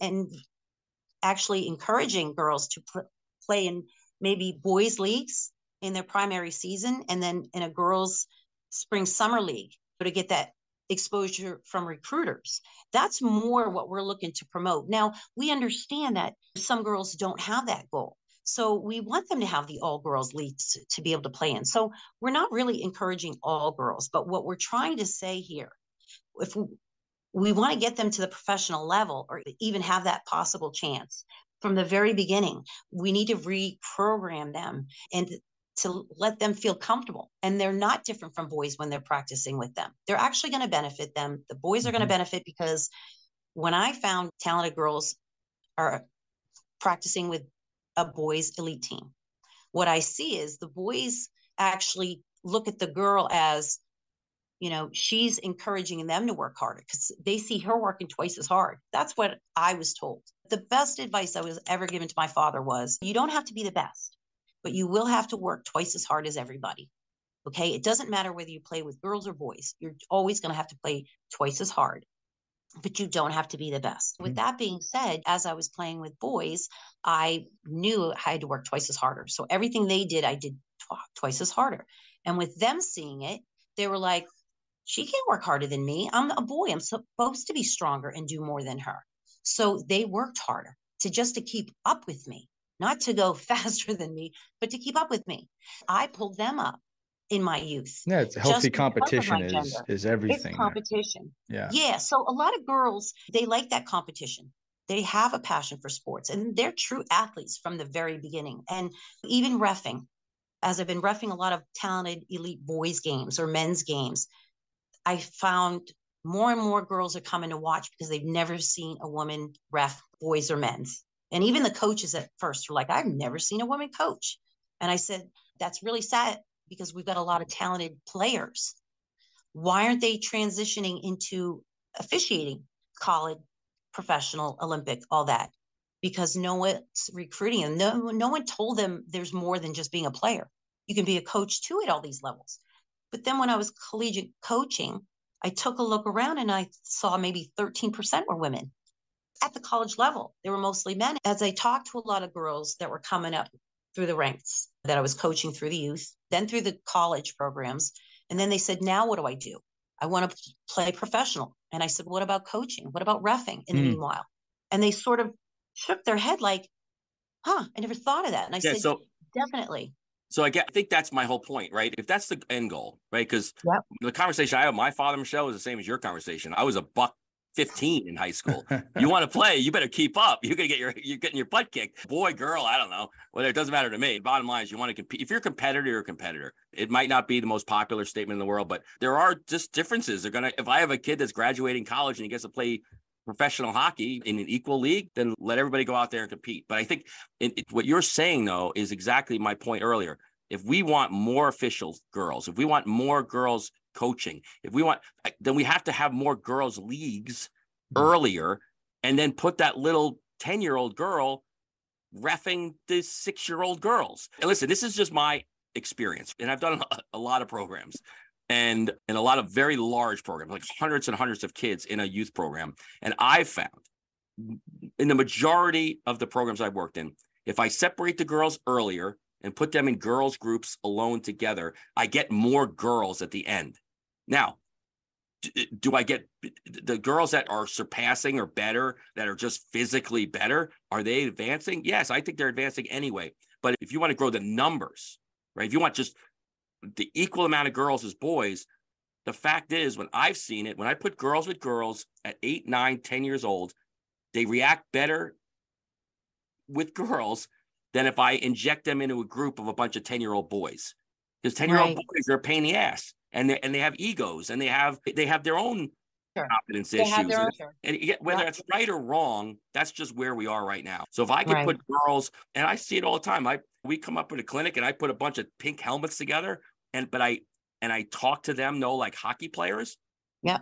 and actually encouraging girls to play in maybe boys leagues in their primary season, and then in a girls spring summer league, to get that exposure from recruiters. That's more what we're looking to promote. Now, we understand that some girls don't have that goal, so we want them to have the all girls leagues to be able to play in. So we're not really encouraging all girls, but what we're trying to say here, if we want to get them to the professional level, or even have that possible chance from the very beginning, we need to reprogram them and to let them feel comfortable. And they're not different from boys when they're practicing with them. They're actually going to benefit them. The boys are going to benefit, because when I found talented girls are practicing with a boys elite team, what I see is the boys actually look at the girl as, she's encouraging them to work harder because they see her working twice as hard. That's what I was told. The best advice I was ever given to my father was, you don't have to be the best, but you will have to work twice as hard as everybody. Okay. It doesn't matter whether you play with girls or boys. You're always going to have to play twice as hard, but you don't have to be the best. With that being said, as I was playing with boys, I knew I had to work twice as harder. So everything they did, I did twice as harder. And with them seeing it, they were like, she can't work harder than me. I'm a boy. I'm supposed to be stronger and do more than her. So they worked harder to keep up with me, not to go faster than me, but to keep up with me. I pulled them up in my youth. Yeah, it's healthy Just because of competition my gender. is It's everything there. competition. Yeah. Yeah. So a lot of girls, they like that competition. They have a passion for sports and they're true athletes from the very beginning. And even reffing, as I've been reffing a lot of talented elite boys games or men's games, I found more and more girls are coming to watch because they've never seen a woman ref boys or men's. And even the coaches at first were like, I've never seen a woman coach. And I said, that's really sad because we've got a lot of talented players. Why aren't they transitioning into officiating, college, professional, Olympic, all that? Because no one's recruiting them. No one told them there's more than just being a player. You can be a coach too at all these levels. But then when I was collegiate coaching, I took a look around and I saw maybe 13% were women. At the college level, they were mostly men. As I talked to a lot of girls that were coming up through the ranks that I was coaching through the youth, then through the college programs, and then they said, now what do I do? I want to play professional. And I said, what about coaching? What about reffing in the meanwhile? And they sort of shook their head like, I never thought of that. And I said, definitely. So I think that's my whole point, right? If that's the end goal, right? Because Yep. the conversation I had with my father, Michelle, was the same as your conversation. I was a buck 15 in high school. You want to play, you better keep up. You're getting your butt kicked. Boy, girl, I don't know. Well, it doesn't matter to me. Bottom line is you want to compete. If you're a competitor, you're a competitor. It might not be the most popular statement in the world, but there are just differences. If I have a kid that's graduating college and he gets to play professional hockey in an equal league, then let everybody go out there and compete. But I think what you're saying, though, is exactly my point earlier. If we want more official girls, if we want more girls coaching, then we have to have more girls leagues earlier, and then put that little 10-year-old girl reffing the 6-year-old girls. And listen, this is just my experience, and I've done a lot of programs and a lot of very large programs, like hundreds and hundreds of kids in a youth program. And I've found in the majority of the programs I've worked in, if I separate the girls earlier and put them in girls groups alone together, I get more girls at the end. Now, do I get the girls that are surpassing or better, that are just physically better? Are they advancing? Yes, I think they're advancing anyway. But if you want to grow the numbers, right? If you want just the equal amount of girls as boys, the fact is, when I've seen it, when I put girls with girls at 8, 9, 10 years old, they react better with girls than if I inject them into a group of a bunch of 10-year-old boys. Because 10-year-old boys are a pain in the ass, and they have egos, and they have their own confidence issues. And whether that's right or wrong, that's just where we are right now. So if I could put girls, and I see it all the time, we come up with a clinic and I put a bunch of pink helmets together, but I talk to them, like hockey players. Yeah.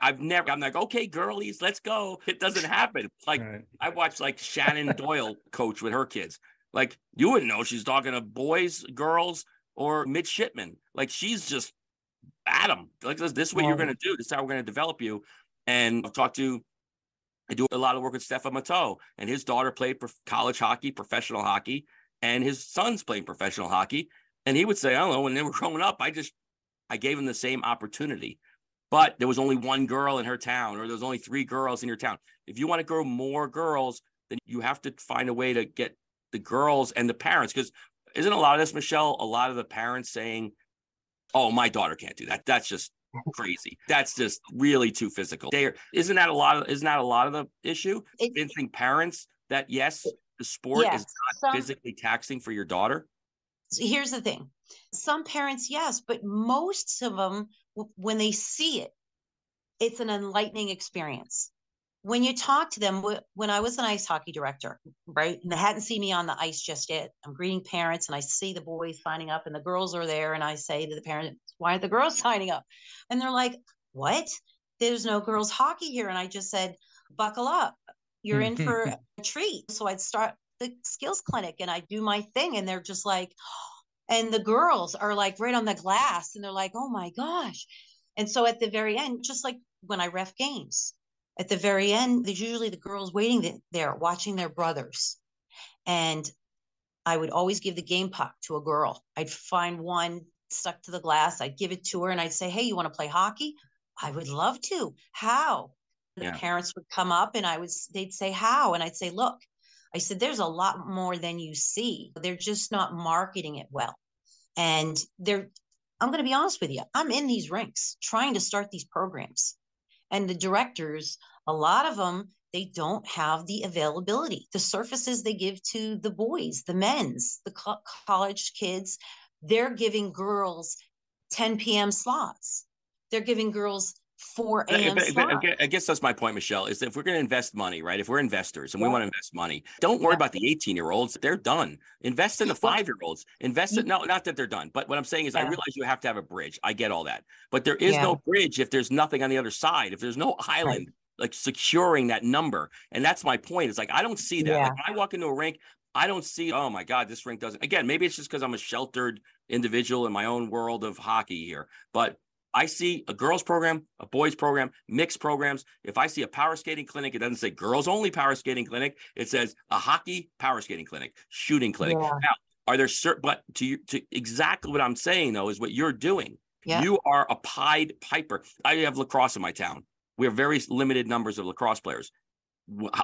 I'm like, okay, girlies, let's go. It doesn't happen. Like I watched like Shannon Doyle coach with her kids. Like you wouldn't know she's talking to boys, girls, or midshipmen. Like she's just Adam. Like this is what you're going to do. This is how we're going to develop you. And I do a lot of work with Stefan Matteau, and his daughter played college hockey, professional hockey, and his son's playing professional hockey. And he would say, I don't know, when they were growing up, I gave them the same opportunity. But there was only one girl in her town, or there was only 3 girls in your town. If you want to grow more girls, then you have to find a way to get the girls and the parents. Because isn't a lot of this, Michelle, a lot of the parents saying, oh, my daughter can't do that. That's just crazy. That's just really too physical. Isn't that a lot of the issue? Convincing parents that, yes, the sport is not physically taxing for your daughter? So here's the thing. Some parents, yes, but most of them, when they see it, it's an enlightening experience. When you talk to them, when I was an ice hockey director, right, and they hadn't seen me on the ice just yet, I'm greeting parents and I see the boys signing up and the girls are there. And I say to the parents, why aren't the girls signing up? And they're like, what? There's no girls hockey here. And I just said, buckle up. You're in for a treat. So I'd start the skills clinic and I do my thing. And they're just like, and the girls are like right on the glass and they're like, oh my gosh. And so at the very end, just like when I ref games, at the very end, there's usually the girls waiting there watching their brothers. And I would always give the game puck to a girl. I'd find one stuck to the glass. I'd give it to her and I'd say, hey, you want to play hockey? I would love to. How? The parents would come up and they'd say, how? And I'd say, look, I said, there's a lot more than you see. They're just not marketing it well. And I'm going to be honest with you. I'm in these rinks trying to start these programs. And the directors, a lot of them, they don't have the availability. The surfaces they give to the boys, the men's, the college kids, they're giving girls 10 p.m. slots. They're giving girls 4 a.m. slots. I guess that's my point, Michelle, is that if we're going to invest money, right? If we're investors and we want to invest money, don't worry about the 18-year-olds. They're done. Invest in the 5-year-olds. Invest in, no, not that they're done. But what I'm saying is I realize you have to have a bridge. I get all that. But there is no bridge if there's nothing on the other side. If there's no island, like securing that number. And that's my point. It's like, I don't see that. Like when I walk into a rink, I don't see, oh my God, this rink doesn't. Again, maybe it's just because I'm a sheltered individual in my own world of hockey here. But I see a girls program, a boys program, mixed programs. If I see a power skating clinic, it doesn't say girls only power skating clinic. It says a hockey power skating clinic, shooting clinic. Now, are there certain, but to exactly what I'm saying though, is what you're doing. You are a Pied Piper. I have lacrosse in my town. We have very limited numbers of lacrosse players.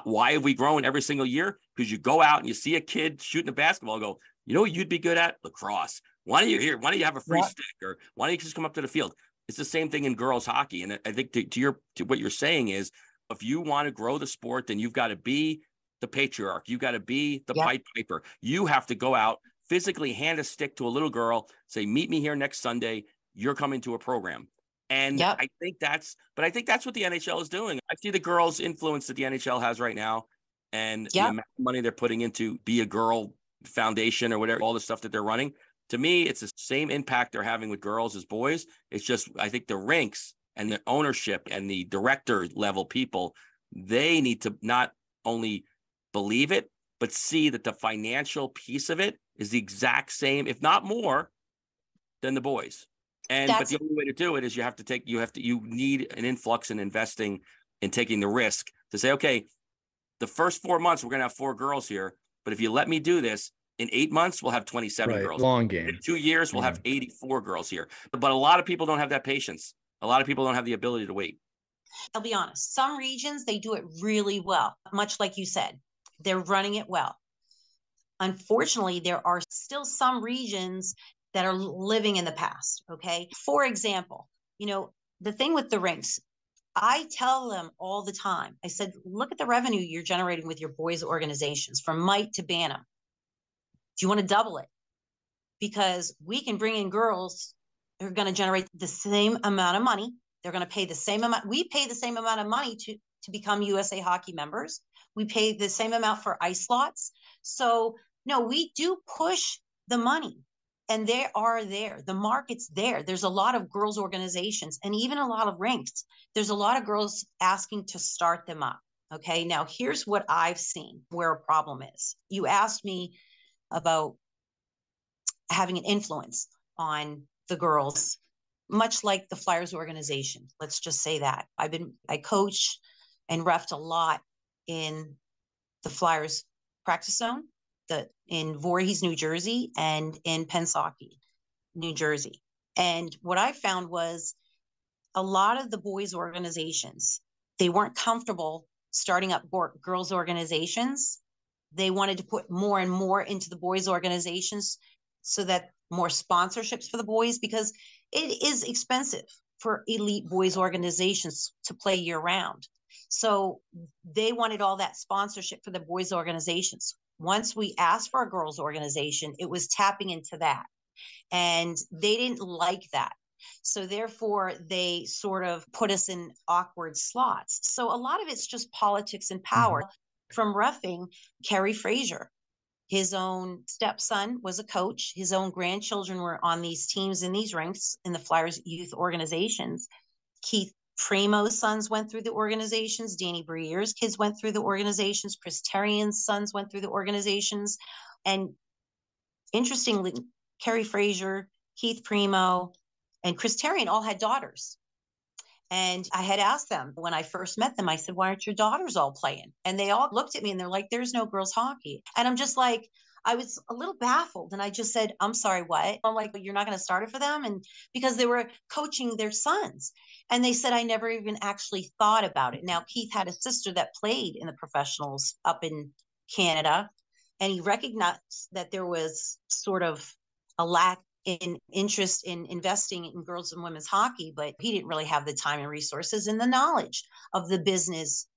Why have we grown every single year? Because you go out and you see a kid shooting a basketball and go, you know what you'd be good at? Lacrosse. Why don't you have a free stick, or why don't you just come up to the field? It's the same thing in girls hockey. And I think to what you're saying is, if you want to grow the sport, then you've got to be the patriarch. You've got to be the Pied Piper. You have to go out, physically hand a stick to a little girl, say, meet me here next Sunday. You're coming to a program. And I think that's what the NHL is doing. I see the girls' influence that the NHL has right now, and the amount of money they're putting into Be a Girl Foundation or whatever, all the stuff that they're running. To me, it's the same impact they're having with girls as boys. It's just, I think the rinks and the ownership and the director level people, they need to not only believe it, but see that the financial piece of it is the exact same, if not more, than the boys. But the only way to do it is you need an influx in investing and taking the risk to say, okay, the first 4 months, we're going to have 4 girls here. But if you let me do this, in 8 months, we'll have 27 girls. Long game. In 2 years, we'll have 84 girls here. But a lot of people don't have that patience. A lot of people don't have the ability to wait. I'll be honest. Some regions, they do it really well. Much like you said, they're running it well. Unfortunately, there are still some regions that are living in the past. Okay. For example, the thing with the rinks, I tell them all the time, I said, look at the revenue you're generating with your boys' organizations from Mite to Bantam. Do you want to double it? Because we can bring in girls who are going to generate the same amount of money. They're going to pay the same amount. We pay the same amount of money to become USA Hockey members. We pay the same amount for ice slots. So, no, we do push the money. And they are there. The market's there. There's a lot of girls' organizations and even a lot of rinks. There's a lot of girls asking to start them up. Okay, now here's what I've seen where a problem is. You asked me about having an influence on the girls, much like the Flyers organization. Let's just say that. I coach and refed a lot in the Flyers practice zone, in Voorhees, New Jersey, and in Pensacola, New Jersey. And what I found was a lot of the boys' organizations, they weren't comfortable starting up girls' organizations. They wanted to put more and more into the boys' organizations so that more sponsorships for the boys, because it is expensive for elite boys' organizations to play year round. So they wanted all that sponsorship for the boys' organizations. Once we asked for a girls' organization, it was tapping into that. And they didn't like that. So therefore, they sort of put us in awkward slots. So a lot of it's just politics and power. From reffing, Kerry Fraser, his own stepson was a coach. His own grandchildren were on these teams in these rinks in the Flyers youth organizations. Keith Primo's sons went through the organizations. Danny Brier's kids went through the organizations. Chris Terrian's sons went through the organizations. And interestingly, Kerry Fraser, Keith Primo, and Chris Terrian all had daughters. And I had asked them when I first met them, I said, why aren't your daughters all playing? And they all looked at me and they're like, there's no girls hockey. And I'm just like, I was a little baffled. And I just said, I'm sorry, what? I'm like, well, you're not going to start it for them? And because they were coaching their sons. And they said, I never even actually thought about it. Now, Keith had a sister that played in the professionals up in Canada. And he recognized that there was sort of a lack in interest in investing in girls and women's hockey, but he didn't really have the time and resources and the knowledge of the business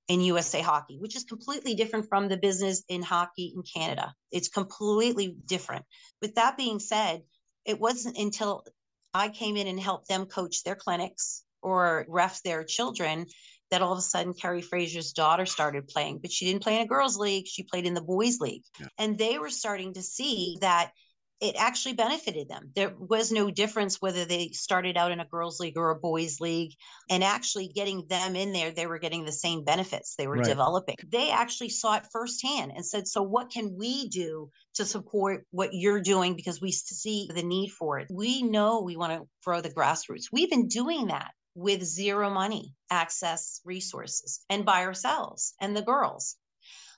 in USA hockey, which is completely different from the business in hockey in Canada. It's completely different. With that being said, it wasn't until I came in and helped them coach their clinics or ref their children that all of a sudden Carrie Frazier's daughter started playing, but she didn't play in a girls' league. She played in the boys' league. Yeah. And they were starting to see that it actually benefited them. There was no difference whether they started out in a girls' league or a boys' league. And actually getting them in there, they were getting the same benefits they were developing. They actually saw it firsthand and said, so what can we do to support what you're doing? Because we see the need for it. We know we want to grow the grassroots. We've been doing that with zero money, access resources, and by ourselves and the girls.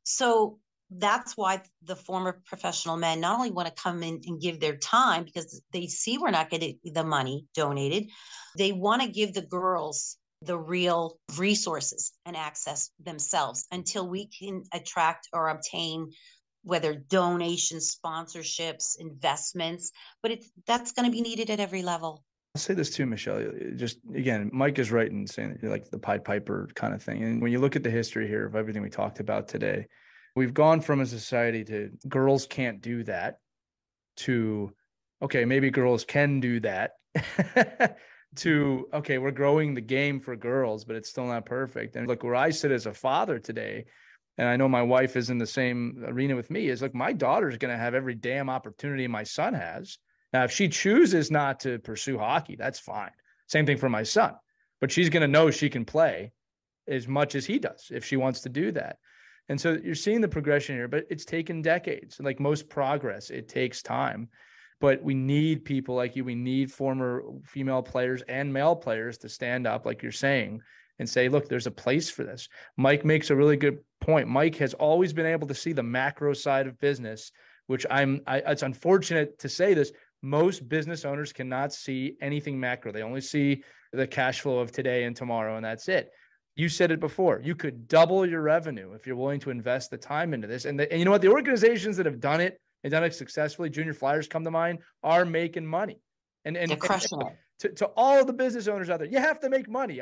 So that's why the former professional men not only want to come in and give their time because they see we're not getting the money donated, they want to give the girls the real resources and access themselves until we can attract or obtain whether donations, sponsorships, investments, but that's going to be needed at every level. I'll say this too, Michelle. Just again, Mike is right in saying that you're like the Pied Piper kind of thing. And when you look at the history here of everything we talked about today, we've gone from a society to girls can't do that to, okay, maybe girls can do that to, okay, we're growing the game for girls, but it's still not perfect. And look, where I sit as a father today, and I know my wife is in the same arena with me, is look, my daughter's going to have every damn opportunity my son has. Now, if she chooses not to pursue hockey, that's fine. Same thing for my son. But she's going to know she can play as much as he does if she wants to do that. And so you're seeing the progression here, but it's taken decades. Like most progress, it takes time. But we need people like you. We need former female players and male players to stand up, like you're saying, and say, look, there's a place for this. Mike makes a really good point. Mike has always been able to see the macro side of business, which it's unfortunate to say this. Most business owners cannot see anything macro. They only see the cash flow of today and tomorrow, and that's it. You said it before. You could double your revenue if you're willing to invest the time into this. And you know what? The organizations that have done it and done it successfully, Junior Flyers come to mind, are making money. And they're crushing it. To all of the business owners out there, you have to make money.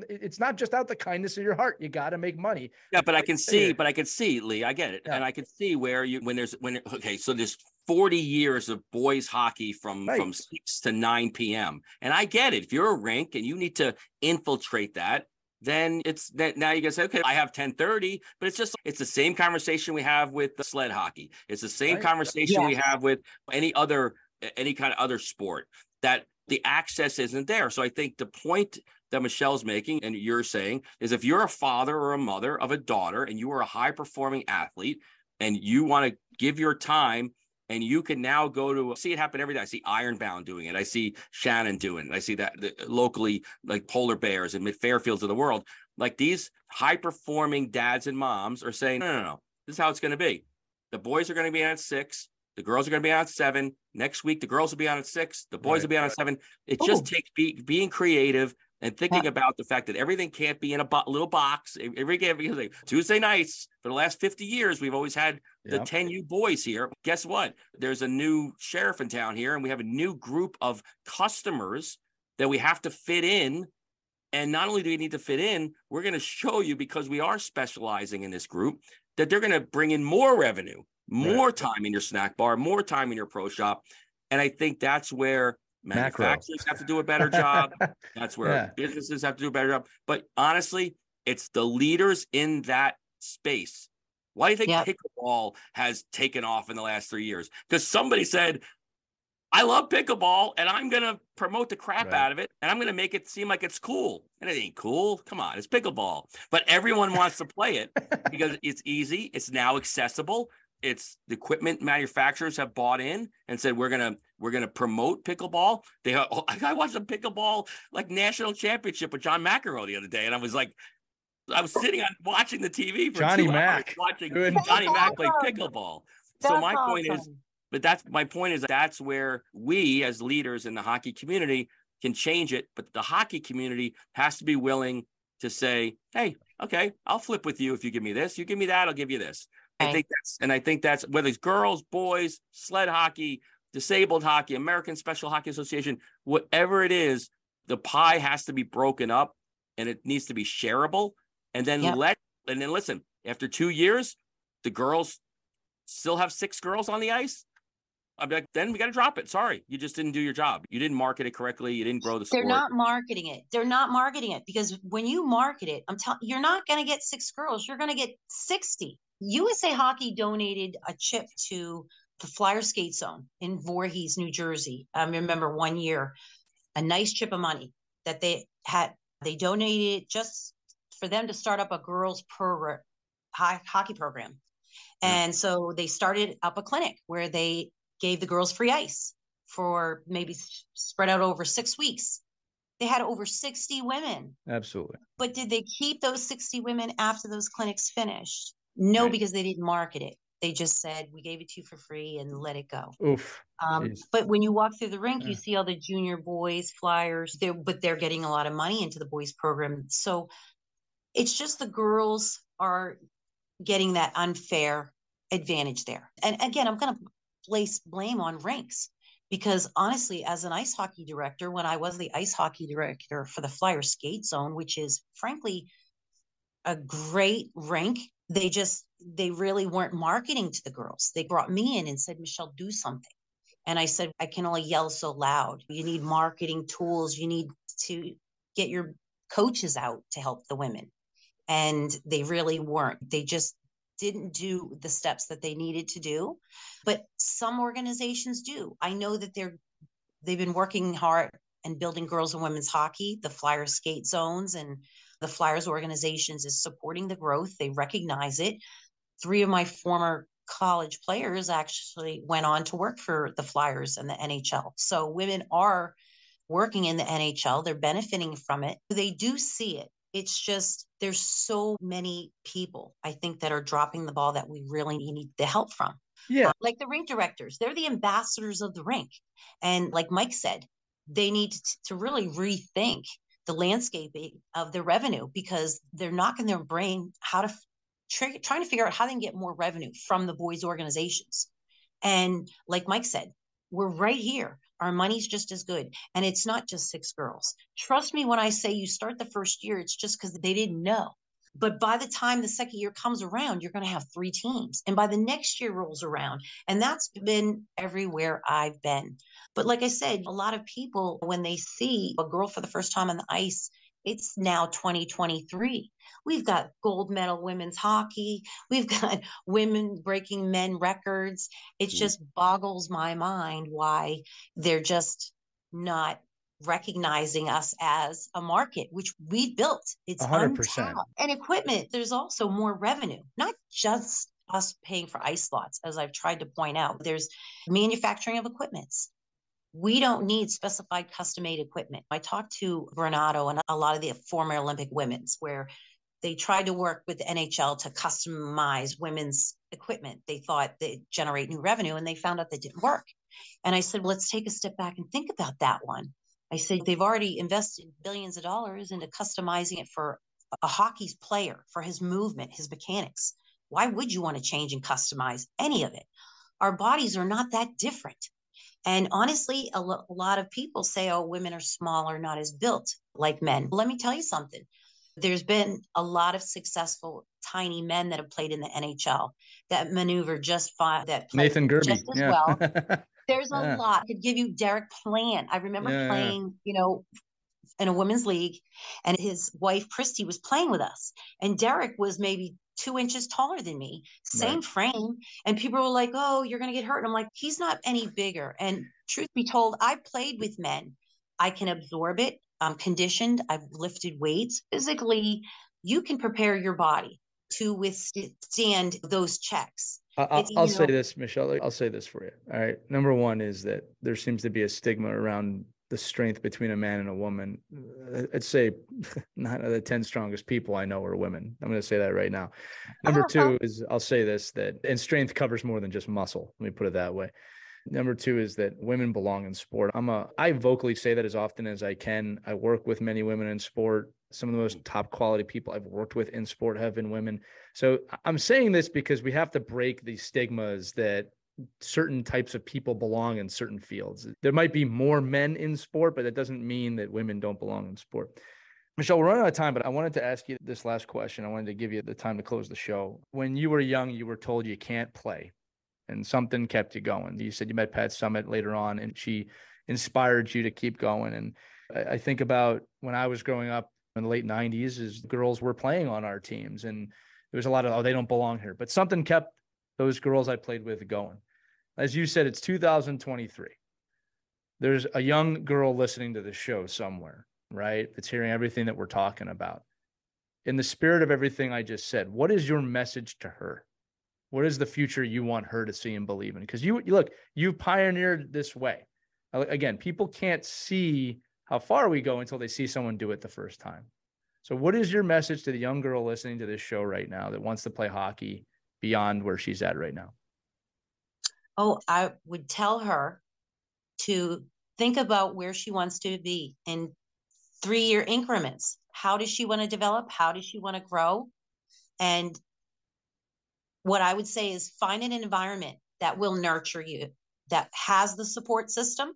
It's not just out the kindness of your heart. You got to make money. Yeah, but I can see, Lee, I get it. Yeah. And I can see where so there's 40 years of boys hockey from 6 to 9 p.m. And I get it. If you're a rink and you need to infiltrate that, then it's that now you can say, okay, I have 10:30, but it's the same conversation we have with the sled hockey. It's the same conversation we have with any kind of other sport, that the access isn't there. So I think the point that Michelle's making and you're saying is, if you're a father or a mother of a daughter and you are a high performing athlete and you want to give your time, and you can now go to see it happen every day. I see Ironbound doing it. I see Shannon doing it. I see that locally, like Polar Bears and Mid-Fairfields of the world, like these high-performing dads and moms are saying, no. This is how it's going to be. The boys are going to be on at 6. The girls are going to be on at 7. Next week, the girls will be on at 6. The boys will be on at 7. It just takes being creative and thinking about the fact that everything can't be in a little box. Like Tuesday nights for the last 50 years, we've always had the 10U boys here. Guess what? There's a new sheriff in town here, and we have a new group of customers that we have to fit in. And not only do we need to fit in, we're going to show you, because we are specializing in this group, that they're going to bring in more revenue, more time in your snack bar, more time in your pro shop. And I think that's where manufacturers have to do a better job. That's where businesses have to do a better job. But honestly, it's the leaders in that space. Why do you think pickleball has taken off in the last 3 years? Because somebody said, I love pickleball and I'm going to promote the crap out of it and I'm going to make it seem like it's cool. And it ain't cool. Come on, it's pickleball. But everyone wants to play it because it's easy. It's now accessible. It's the equipment manufacturers have bought in and said, we're gonna promote pickleball. I watched a pickleball like national championship with John McEnroe the other day, and I was sitting watching the TV for Johnny 2 Mac hours watching Johnny Mac play pickleball. So my point is that's where we as leaders in the hockey community can change it. But the hockey community has to be willing to say, hey, okay, I'll flip with you if you give me this. You give me that, I'll give you this. I think that's whether it's girls, boys, sled hockey, disabled hockey, American Special Hockey Association, whatever it is, the pie has to be broken up and it needs to be shareable. And then listen, after 2 years, the girls still have 6 girls on the ice. I'm like, then we got to drop it. Sorry, you just didn't do your job. You didn't market it correctly. You didn't grow the sport. They're not marketing it. They're not marketing it because when you market it, I'm telling you're not going to get 6 girls. You're going to get 60. USA Hockey donated a chip to the Flyer Skate Zone in Voorhees, New Jersey. I remember one year, a nice chip of money that they had. They donated just for them to start up a girls' hockey program. And so they started up a clinic where they gave the girls free ice for maybe spread out over 6 weeks. They had over 60 women. Absolutely. But did they keep those 60 women after those clinics finished? No, because they didn't market it. They just said, we gave it to you for free and let it go. Oof. But when you walk through the rink, you see all the junior boys, Flyers, but they're getting a lot of money into the boys program. So it's just the girls are getting that unfair advantage there. And again, I'm going to place blame on rinks because honestly, as an ice hockey director, when I was the ice hockey director for the Flyer Skate Zone, which is frankly a great rink, they really weren't marketing to the girls. They brought me in and said, Michelle, do something. And I said, I can only yell so loud. You need marketing tools. You need to get your coaches out to help the women. And they really weren't. They just didn't do the steps that they needed to do. But some organizations do. I know that they've been working hard and building girls and women's hockey, the Flyer Skate Zones and the Flyers organizations is supporting the growth. They recognize it. 3 of my former college players actually went on to work for the Flyers and the NHL. So women are working in the NHL. They're benefiting from it. They do see it. It's just there's so many people, I think, that are dropping the ball that we really need the help from. Yeah. Like the rink directors, they're the ambassadors of the rink. And like Mike said, they need to really rethink the landscaping of their revenue because they're knocking their brain how to trying to figure out how they can get more revenue from the boys organizations. And like Mike said, we're right here. Our money's just as good. And it's not just 6 girls. Trust me when I say you start the first year, it's just because they didn't know. But by the time the second year comes around, you're going to have 3 teams. And by the next year rolls around, and that's been everywhere I've been. But like I said, a lot of people, when they see a girl for the first time on the ice, it's now 2023. We've got gold medal women's hockey. We've got women breaking men records. It just boggles my mind why they're just not recognizing us as a market, which we built. It's 100%. untapped. And equipment, there's also more revenue, not just us paying for ice slots, as I've tried to point out. There's manufacturing of equipments. We don't need specified custom-made equipment. I talked to Renato and a lot of the former Olympic women's where they tried to work with the NHL to customize women's equipment. They thought they'd generate new revenue and they found out that didn't work. And I said, well, let's take a step back and think about that one. I said, they've already invested billions of dollars into customizing it for a hockey's player, for his movement, his mechanics. Why would you want to change and customize any of it? Our bodies are not that different. And honestly, a lot of people say, oh, women are smaller, not as built like men. Let me tell you something. There's been a lot of successful tiny men that have played in the NHL that maneuver just fine, that play Nathan Gerby, just as well. There's a lot. I could give you Derek Plant. I remember playing, in a women's league, and his wife, Christy, was playing with us. And Derek was maybe 2 inches taller than me, same frame. And people were like, oh, you're going to get hurt. And I'm like, he's not any bigger. And truth be told, I played with men. I can absorb it. I'm conditioned. I've lifted weights. Physically, you can prepare your body to withstand those checks. I'll say this, Michelle. I'll say this for you. All right. Number one is that there seems to be a stigma around the strength between a man and a woman. I'd say 9 out of the 10 strongest people I know are women. I'm going to say that right now. Number 2 is I'll say this, and strength covers more than just muscle. Let me put it that way. Number 2 is that women belong in sport. I vocally say that as often as I can. I work with many women in sport. Some of the most top quality people I've worked with in sport have been women. So I'm saying this because we have to break these stigmas that certain types of people belong in certain fields. There might be more men in sport, but that doesn't mean that women don't belong in sport. Michelle, we're running out of time, but I wanted to ask you this last question. I wanted to give you the time to close the show. When you were young, you were told you can't play, and something kept you going. You said you met Pat Summitt later on, and she inspired you to keep going. And I think about when I was growing up in the late 90s, is girls were playing on our teams, and there was a lot of, oh, they don't belong here. But something kept those girls I played with going. As you said, it's 2023. There's a young girl listening to the show somewhere, right? That's hearing everything that we're talking about. In the spirit of everything I just said, what is your message to her? What is the future you want her to see and believe in? Because you look, you pioneered this way. Again, people can't see how far we go until they see someone do it the first time. So what is your message to the young girl listening to this show right now that wants to play hockey beyond where she's at right now? Oh, I would tell her to think about where she wants to be in 3-year increments. How does she want to develop? How does she want to grow? And what I would say is find an environment that will nurture you, that has the support system,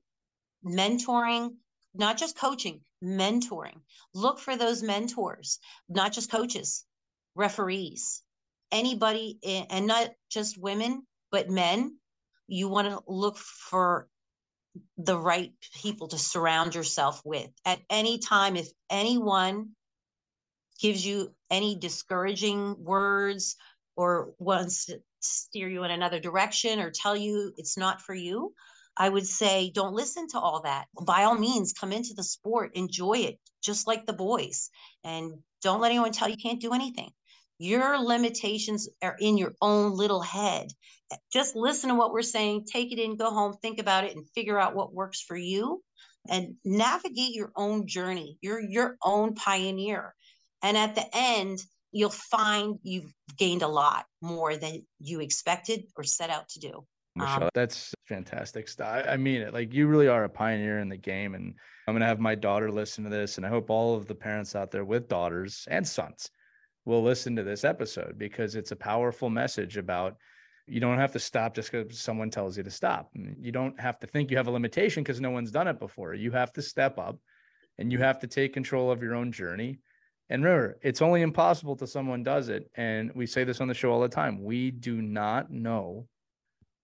mentoring, not just coaching, mentoring. Look for those mentors, not just coaches, referees, anybody, and not just women, but men. You want to look for the right people to surround yourself with. At any time, if anyone gives you any discouraging words or wants to steer you in another direction or tell you it's not for you, I would say don't listen to all that. By all means, come into the sport, enjoy it, just like the boys. And don't let anyone tell you can't do anything. Your limitations are in your own little head. Just listen to what we're saying, take it in, go home, think about it, and figure out what works for you and navigate your own journey. You're your own pioneer. And at the end, you'll find you've gained a lot more than you expected or set out to do. Michelle, that's fantastic stuff. I mean it. Like, you really are a pioneer in the game. And I'm going to have my daughter listen to this. And I hope all of the parents out there with daughters and sons will listen to this episode, because it's a powerful message about you don't have to stop just because someone tells you to stop. You don't have to think you have a limitation because no one's done it before. You have to step up and you have to take control of your own journey. And remember, it's only impossible till someone does it. And we say this on the show all the time. We do not know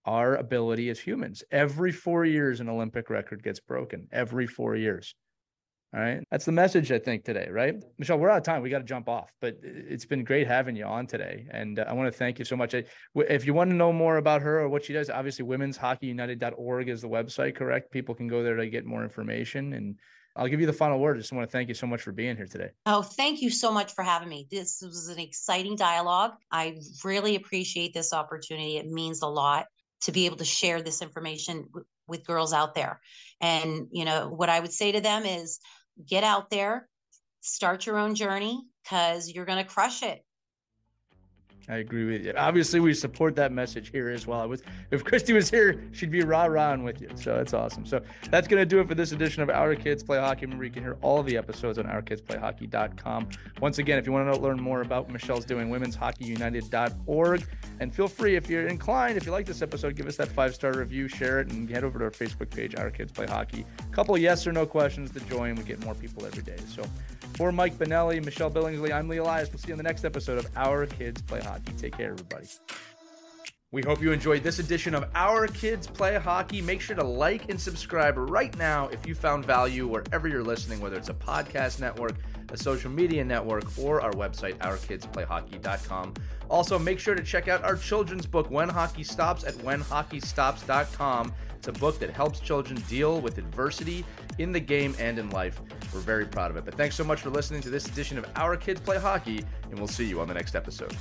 our ability as humans. Every 4 years, an Olympic record gets broken. Every 4 years. All right. That's the message, I think, today, right? Michelle, we're out of time. We got to jump off, but it's been great having you on today. And I want to thank you so much. If you want to know more about her or what she does, obviously womenshockeyunited.org is the website, correct? People can go there to get more information. And I'll give you the final word. I just want to thank you so much for being here today. Oh, thank you so much for having me. This was an exciting dialogue. I really appreciate this opportunity. It means a lot to be able to share this information with girls out there. And, you know, what I would say to them is get out there, start your own journey, because you're going to crush it. I agree with you. Obviously, we support that message here as well. If Christy was here, she'd be rah-rahing with you. So that's awesome. So that's going to do it for this edition of Our Kids Play Hockey. Remember, you can hear all of the episodes on ourkidsplayhockey.com. Once again, if you want to learn more about what Michelle's doing, womenshockeyunited.org. And feel free, if you're inclined, if you like this episode, give us that 5-star review, share it, and head over to our Facebook page, Our Kids Play Hockey. A couple of yes or no questions to join. We get more people every day. So for Mike Benelli, Michelle Billingsley, I'm Lee Elias. We'll see you on the next episode of Our Kids Play Hockey. Take care, everybody. We hope you enjoyed this edition of Our Kids Play Hockey. Make sure to like and subscribe right now if you found value wherever you're listening, whether it's a podcast network, a social media network, or our website, ourkidsplayhockey.com. Also, make sure to check out our children's book, When Hockey Stops, at whenhockeystops.com. It's a book that helps children deal with adversity in the game and in life. We're very proud of it. But thanks so much for listening to this edition of Our Kids Play Hockey, and we'll see you on the next episode.